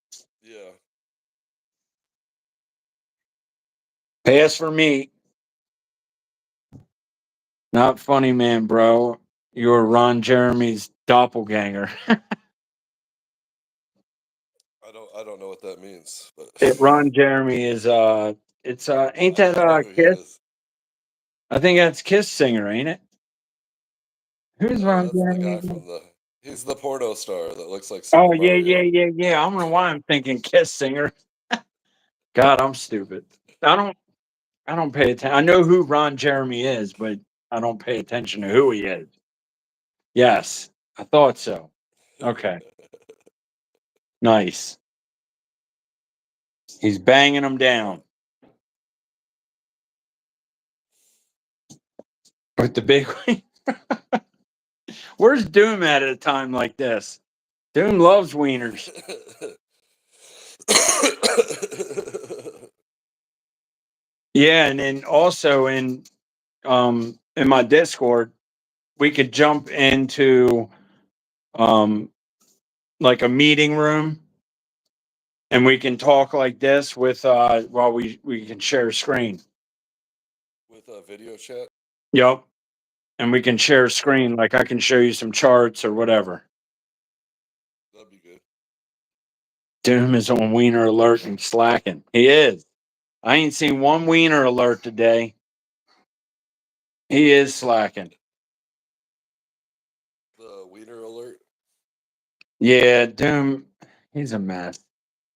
Yeah. Pass for me. Not funny, man, bro. You're Ron Jeremy's doppelganger. I don't know what that means, but Ron Jeremy is it's ain't that I know who he Kiss? is. I think that's Kiss singer, ain't it? Who's No, Ron that's the Jeremy guy again? from the. He's the porno star that looks like Oh Super yeah, yeah, Mario. yeah, yeah. I don't know why I'm thinking Kiss singer. God, I'm stupid. I don't I don't pay attention. I know who Ron Jeremy is, but I don't pay attention to who he is. Yes, I thought so. Okay, nice. He's banging them down with the big. Where's Doom at a time like this? Doom loves wieners. Yeah, and then also in my Discord, we could jump into um like a meeting room and we can talk like this with while we can share a screen. With a video chat. Yep. And we can share a Yeah, screen like I can show you some charts or whatever. that'd be good. Doom is on wiener alert and slacking. He is. I ain't seen one wiener alert today. He is slacking. The wiener alert. Yeah, Doom, he's a mess.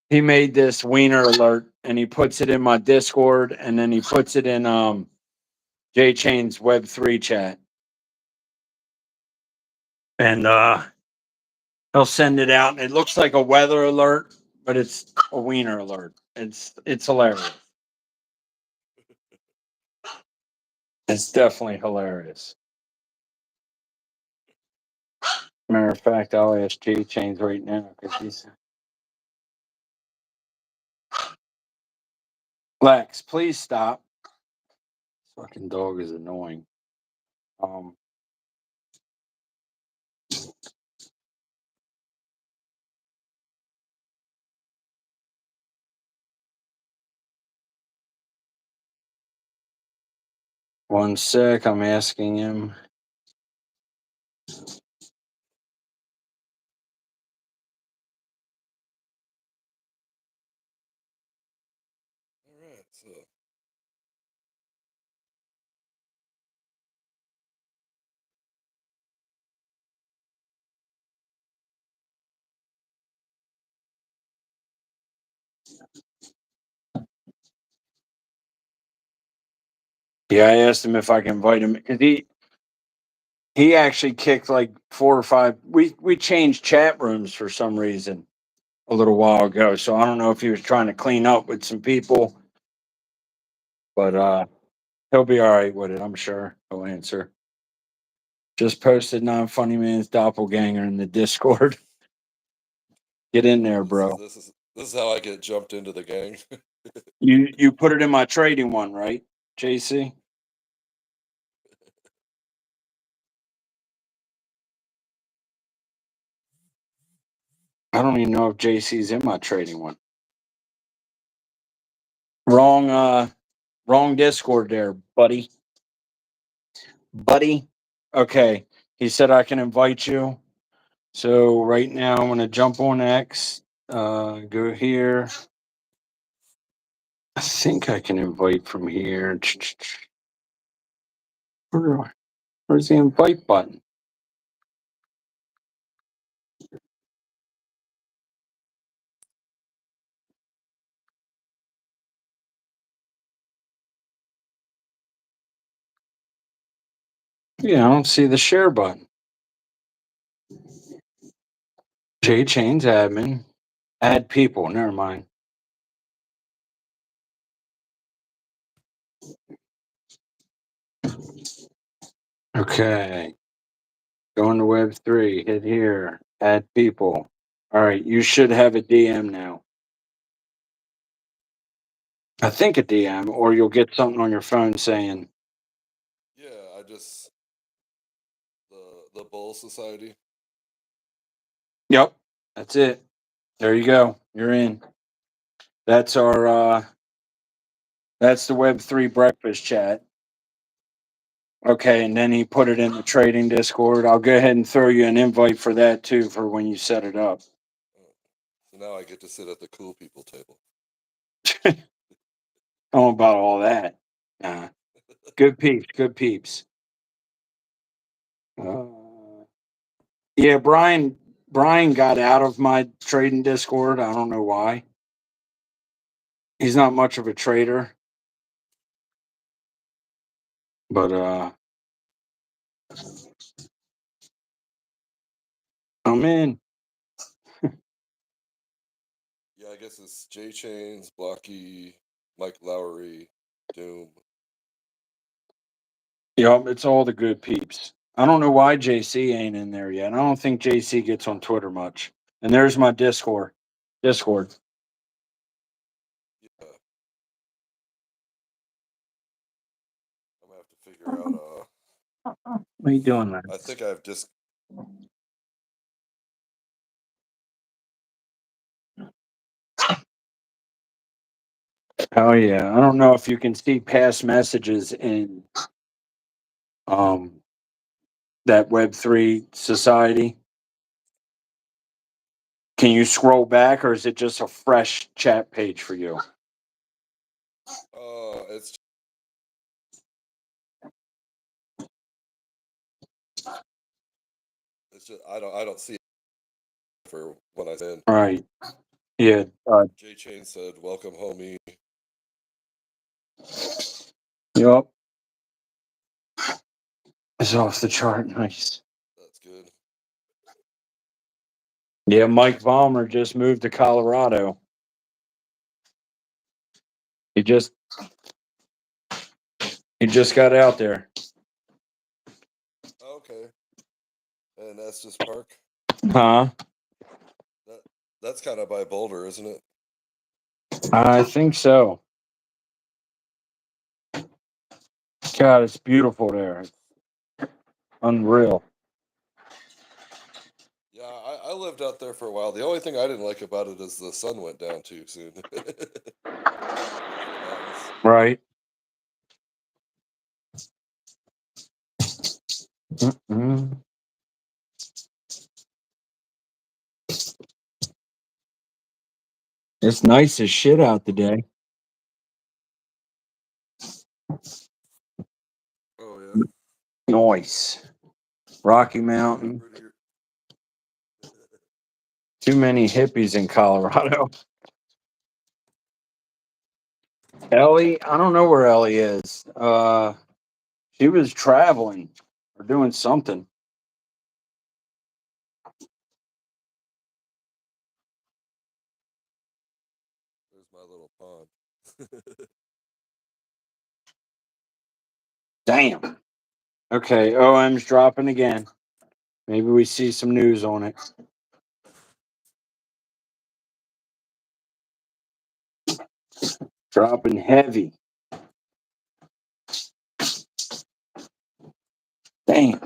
He made this wiener alert and he puts it in my Discord and then he puts it in J Chain's Web3 chat. And he'll send it out and it looks like a weather alert, but it's a wiener alert. It's hilarious. It's definitely hilarious. Matter of fact, I'll ask J Chains right now because he's Lex, please stop. Fucking dog is annoying. Um, one sec, I'm asking him. All right. So Yeah, I asked him if I can invite him because he actually kicked like 4 or 5. We changed chat rooms for some reason a little while ago, so I don't know if he was trying to clean up with some people, but he'll be all right with it. I'm sure he'll answer. Just posted non-Funnyman's doppelganger in the Discord. Get in there, bro. this is how I get jumped into the gang. You put it in my trading one, right, JC? I don't even know if JC's in my trading one. Wrong Discord there, buddy. Buddy. Okay. He said I can invite you. So right now I'm gonna jump on X. Go here. I think I can invite from here. Where's the invite button? Yeah, I don't see the share button. J Chains admin. Add people. Never mind. Okay. Go into Web3. Hit here. Add people. All right. You should have a DM now. I think a DM, or you'll get something on your phone saying, Yeah, I just the Bull Society. "Yep, that's it. There you go. You're in." That's our that's the Web3 breakfast chat. Okay, and then he put it in the trading Discord. I'll go ahead and throw you an invite for that too for when you set it up. So now I get to sit at the cool people table. I don't know about all that. Nah. Good peeps, good peeps. Yeah, Brian got out of my trading Discord. I don't know why. He's not much of a trader. But I'm in. Yeah, I guess it's J Chains, Blocky, Mike Lowry, Doom. Yep, it's all the good peeps. I don't know why JC ain't in there yet. I don't think JC gets on Twitter much. And there's my Discord. Discord. Yeah. I'm gonna have to figure out What are you doing, man? I think I have disc Oh yeah. I don't know if you can see past messages in um that Web3 society. Can you scroll back or is it just a fresh chat page for you? it's just I don't see it for when I send. Right. Yeah. J Chain said, "Welcome, homie." Yep. It's off the chart. Nice. That's good. Yeah, Mike Vollmer just moved to Colorado. He just got out there. Okay. And Estes Park. Huh? That that's kind of by Boulder, isn't it? I think so. God, it's beautiful there. Unreal. Yeah, I lived out there for a while. The only thing I didn't like about it is the sun went down too soon. Because of the mountains. Right. Mm-mm. It's nice as shit out today. Oh yeah. Nice. Rocky Getting Mountain. prettier. Too many hippies in Colorado. Ellie, I don't know where Ellie is. She was traveling or doing something. There's my little pond. Damn. Okay, OM's dropping again. Maybe we see some news on it. Dropping heavy. Damn.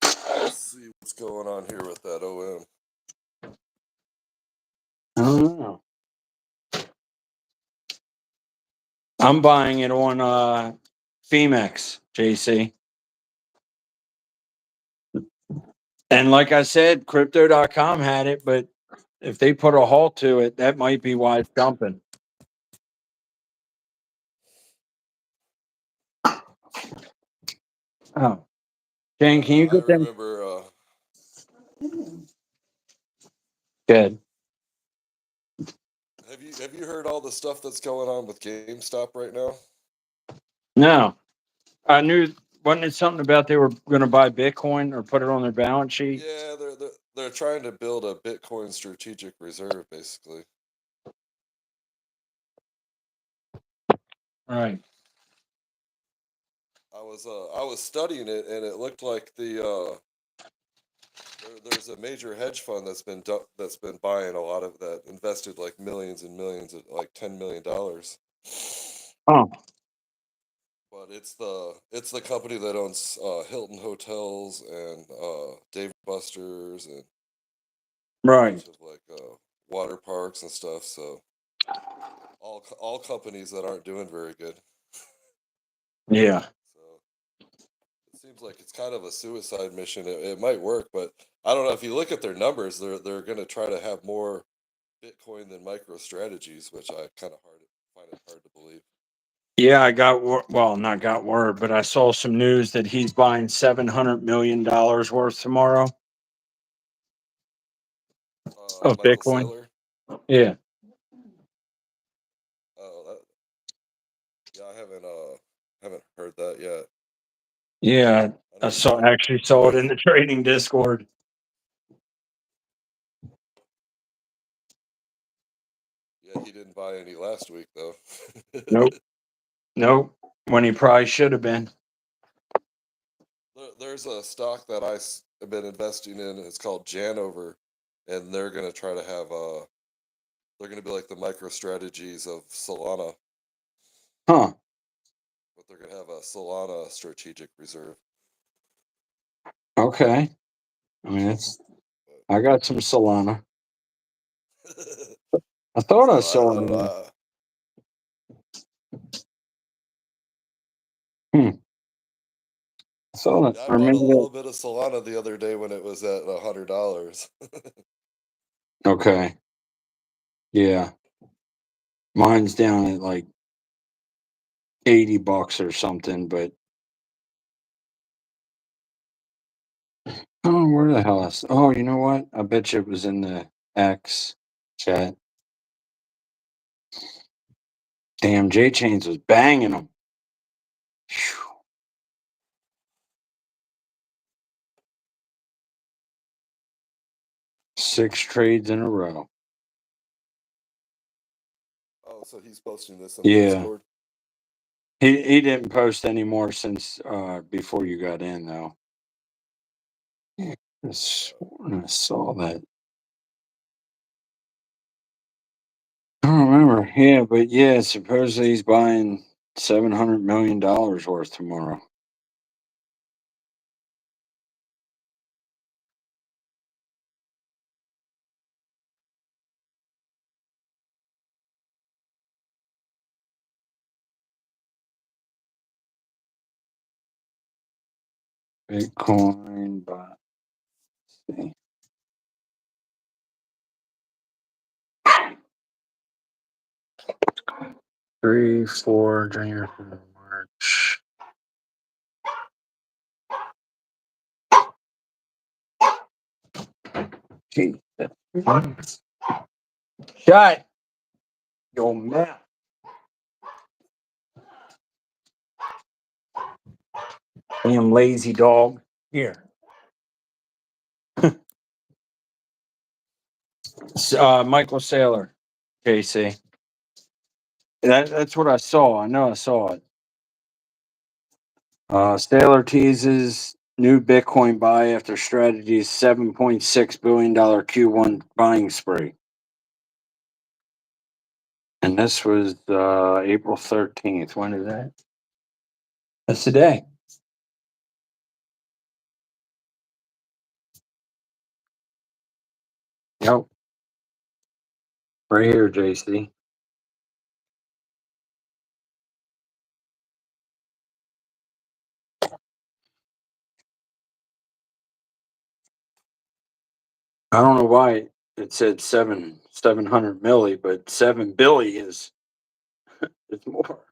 Let's see what's going on here with that OM. I don't know. I'm buying it on Femex, JC. And like I said, crypto.com had it, but if they put a halt to it, that might be why it's dumping. Oh. Jane, can you I get them? remember. Good. Have you heard all the stuff that's going on with GameStop right now? No. I knew, wasn't it something about they were going to buy Bitcoin or put it on their balance sheet? Yeah, they're trying to build a Bitcoin strategic reserve, basically. Right. I was studying it, and it looked like there's a major hedge fund that's been buying a lot of that, invested like millions and millions, at like $10 million. Oh, But it's the company that owns Hilton Hotels and Dave Buster's and a right. bunch of like water parks and stuff. So all companies that aren't doing very good. Yeah. So it seems like it's kind of a suicide mission. It might work, but I don't know. If you look at their numbers, they're going to try to have more Bitcoin than micro strategies, which I kind of find it hard to believe. Yeah, I got, well, not got word, but I saw some news that he's buying $700 million worth tomorrow of Michael Bitcoin. Saylor. Yeah. Oh, yeah, I haven't heard that yet. Yeah. I I know he's been. actually saw it in the trading Discord. Yeah, he didn't buy any last week though. Nope. Nope. When he probably should have been. There's a stock that have been investing in. It's called Janover, and they're gonna try to have they're gonna be like the micro strategies of Solana, Huh. but they're gonna have a Solana strategic reserve. Okay. I mean, I got some Solana. I thought I So I saw don't it. know. Hmm. I saw it. Yeah, I I bought a remember that. little bit of Solana the other day when it was at $100. Okay. Yeah. Mine's down at like $80 or something, but oh, where the hell is? Oh, you know what? I bet you it was in the X chat. Damn, J Chains was banging them. 6 trades in a row. Oh, so he's posting this in the Yeah. Discord? He didn't post any more since before you got in though. Yeah, I saw that. I don't remember. Yeah, but yeah, supposedly he's buying $700 million worth tomorrow. Bitcoin, but see. Three, 4, January, March. Jesus. Shut your mouth. Damn lazy dog. Here. Michael Saylor, JC. That's what I saw. I know I saw it. Saylor teases new Bitcoin buy after strategy's $7.6 billion Q1 buying spree. And this was April 13th. When is that? That's today. Yep. Right here, JC. I don't know why it said 700 milli, but 7 billy is more.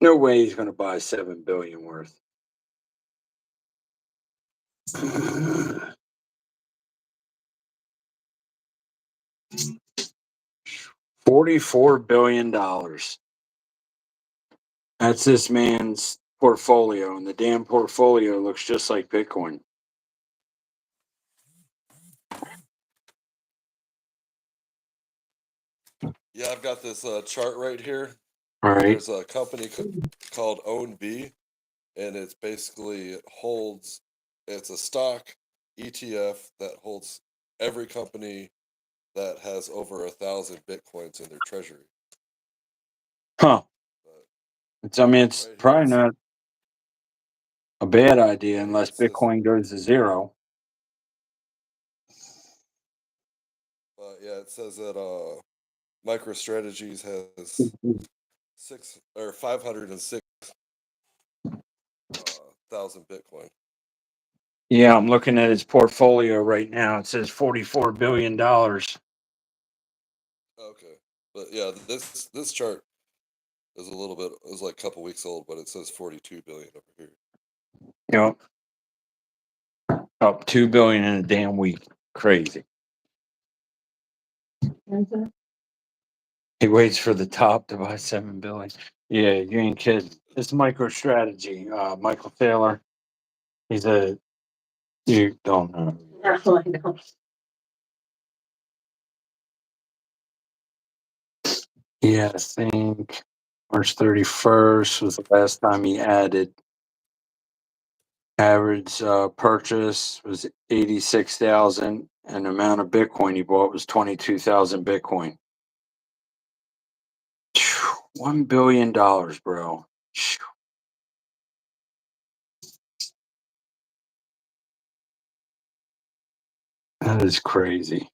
No way he's going to buy 7 billion worth. $44 billion. That's this man's portfolio, and the damn portfolio looks just like Bitcoin. Yeah, I've got this chart right here. All right. There's a company called OwnB, and it's basically it's a stock ETF that holds every company that has over 1,000 Bitcoins in their treasury. Huh. But I mean, it's right here, probably not a bad idea right here unless it says, Bitcoin goes to zero. yeah, it says that MicroStrategies has 506,000 Bitcoin. Yeah, I'm looking at his portfolio right now. It says $44 billion. Okay, but yeah, this chart is like a couple weeks old, but it says 42 billion over here. Yep. Up 2 billion in a damn week. Crazy. He waits for the top to buy 7 billion. Yeah, you ain't kidding. It's MicroStrategy. Michael Taylor. You don't know. No, I don't. Yeah, I think March 31st was the last time he added. Average purchase was 86,000, and the amount of Bitcoin he bought was 22,000 Bitcoin. $1 billion, bro. That is crazy.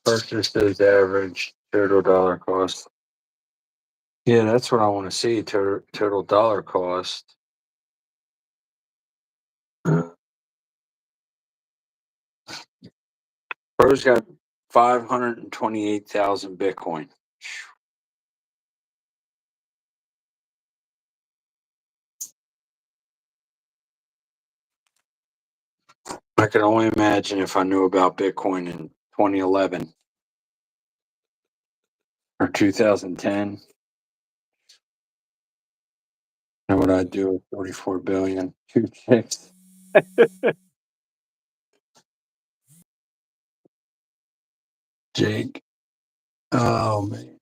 Purchases average total dollar cost. Yeah, that's what I want to see. Total dollar cost. Bro's got 528,000 Bitcoin. I can only imagine if I knew about Bitcoin in 2011 or 2010. Know what I'd do with 44 billion? 2 chicks. Jake. Oh man.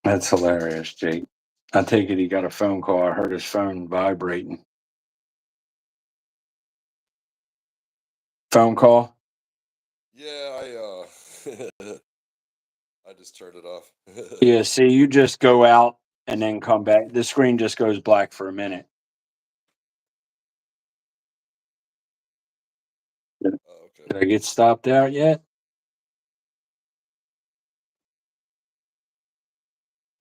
That's hilarious, Jake. I take it he got a phone call. I heard his phone vibrating. Phone call? Yeah, I just turned it off. Yeah, see, you just go out and then come back. The screen just goes black for a minute. Did Oh, okay. I get stopped out yet?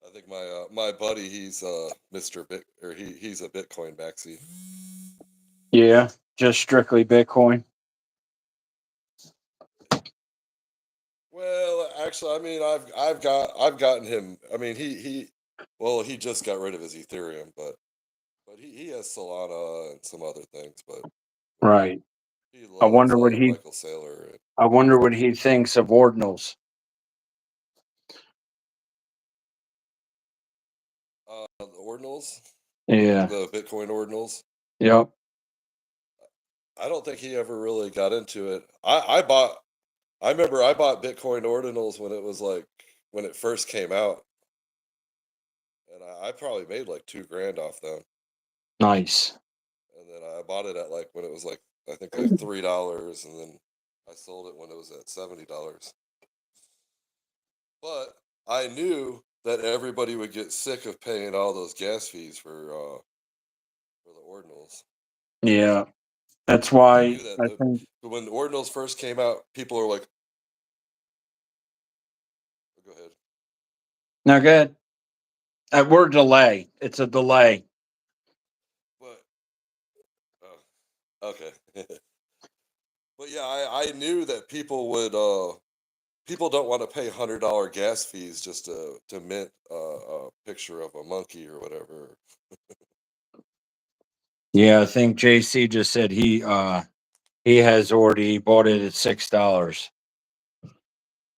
I think my buddy, he's Mr. Bit or he's a Bitcoin maxi. Yeah, just strictly Bitcoin. Well, actually, I mean, I've gotten him. I mean, well, he just got rid of his Ethereum, but he has Solana and some other things, but Right. he I loves wonder what Michael Saylor and I wonder what he thinks of ordinals. the ordinals, Yeah. the Bitcoin ordinals. Yep. I don't think he ever really got into it. I remember I bought Bitcoin ordinals when it was like when it first came out, and I probably made like 2 grand off them. Nice. And then I bought it at like when it was like I think like $3, and then I sold it when it was at $70. But I knew that everybody would get sick of paying all those gas fees for the ordinals. Yeah. That's I knew why that I think when the ordinals first came out, people are like, oh, "Go ahead." now good. Word delay. It's a delay. But okay. But yeah, I knew that people would people don't want to pay $100 gas fees just to mint a picture of a monkey or whatever. Yeah, I think JC just said he has already bought it at $6.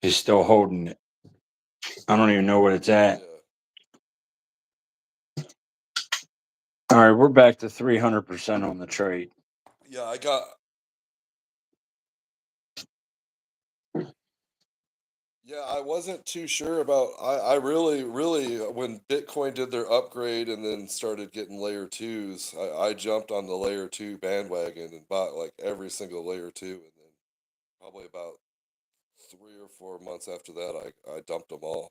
He's still holding it. I don't even know what it's at. Yeah. All right, we're back to 300% on the trade. Yeah, I got. Yeah, I wasn't too sure about. I really, when Bitcoin did their upgrade and then started getting layer twos, I jumped on the layer two bandwagon and bought like every single layer two, and then probably about 3 or 4 months after that, I dumped them all.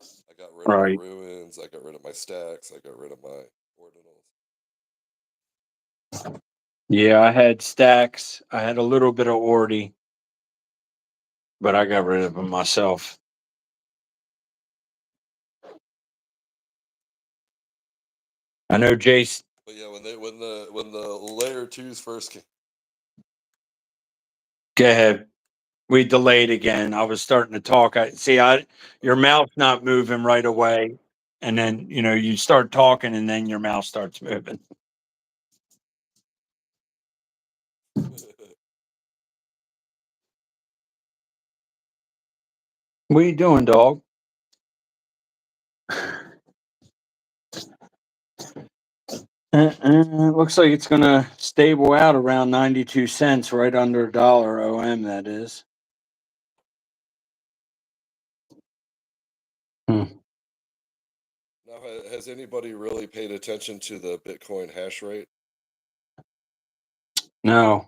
I got rid of my Right. ruins. I got rid of my stacks. I got rid of my ordinals. Yeah, I had stacks. I had a little bit of Ordi, but I got rid of them myself. I know Jace. But yeah, when the layer twos first came, Go ahead. We delayed again. I was starting to talk. Your okay. mouth's not moving right away, and then you start talking, and then your mouth starts moving. What are you doing, dog? Looks like it's gonna stable out around 92 cents, right under a dollar OM. That is. Hmm. Now, has anybody really paid attention to the Bitcoin hash rate? No,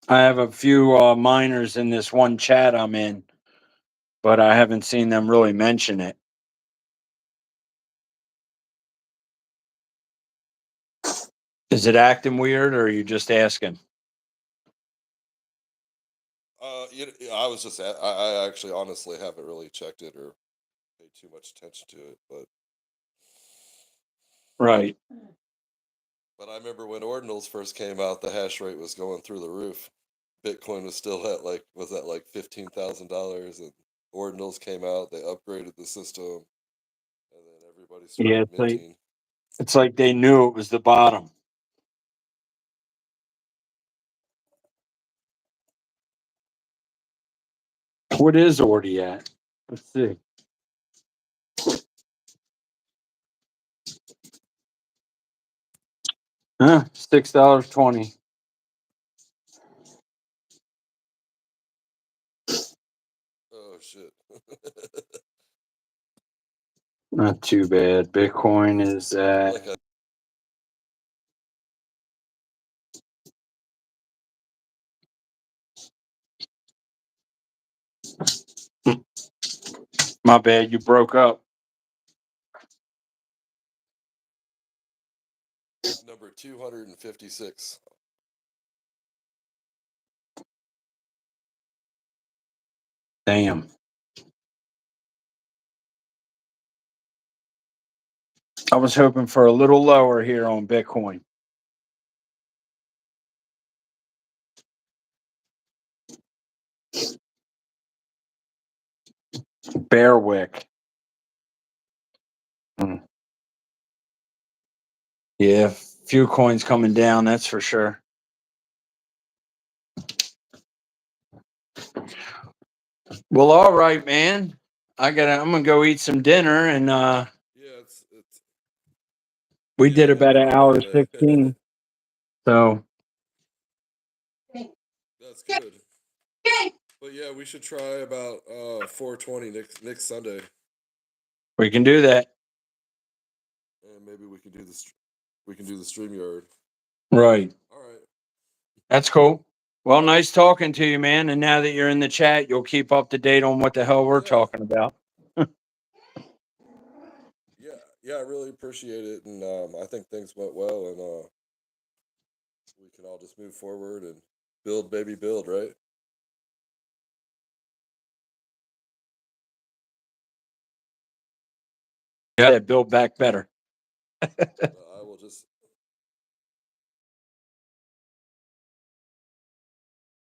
I have a few miners in this one chat I'm in, but I haven't seen them really mention it. Is it acting weird, or are you just asking? I was just, I actually honestly haven't really checked it or paid too much attention to it, Right. but I remember when ordinals first came out, the hash rate was going through the roof. Bitcoin was still at like, was at like $15,000, and ordinals came out. They upgraded the system, and then everybody Yeah, started minting. it's like they knew it was the bottom. What is Ordi at? Let's see. Huh? $6.20. Oh shit. Not too bad. Bitcoin is at Like my bad. You broke up. number 256. Damn. I was hoping for a little lower here on Bitcoin. Bearwick. Yeah, few coins coming down, that's for sure. Well, all right, man. I'm gonna go eat some dinner, and Yeah, it's we did yeah, about an hour yeah. 16. So That's good. But yeah, we should try about 420 next Sunday. we can do that. And maybe we can do this. We can do the StreamYard. Right. All right. That's cool. Well, nice talking to you, man. And now that you're in the chat, you'll keep up to date on what the hell we're Yeah. talking about. Yeah, I really appreciate it, and I think things went well, and we can all just move forward and build, baby, build, right? Yeah, build back better. I will just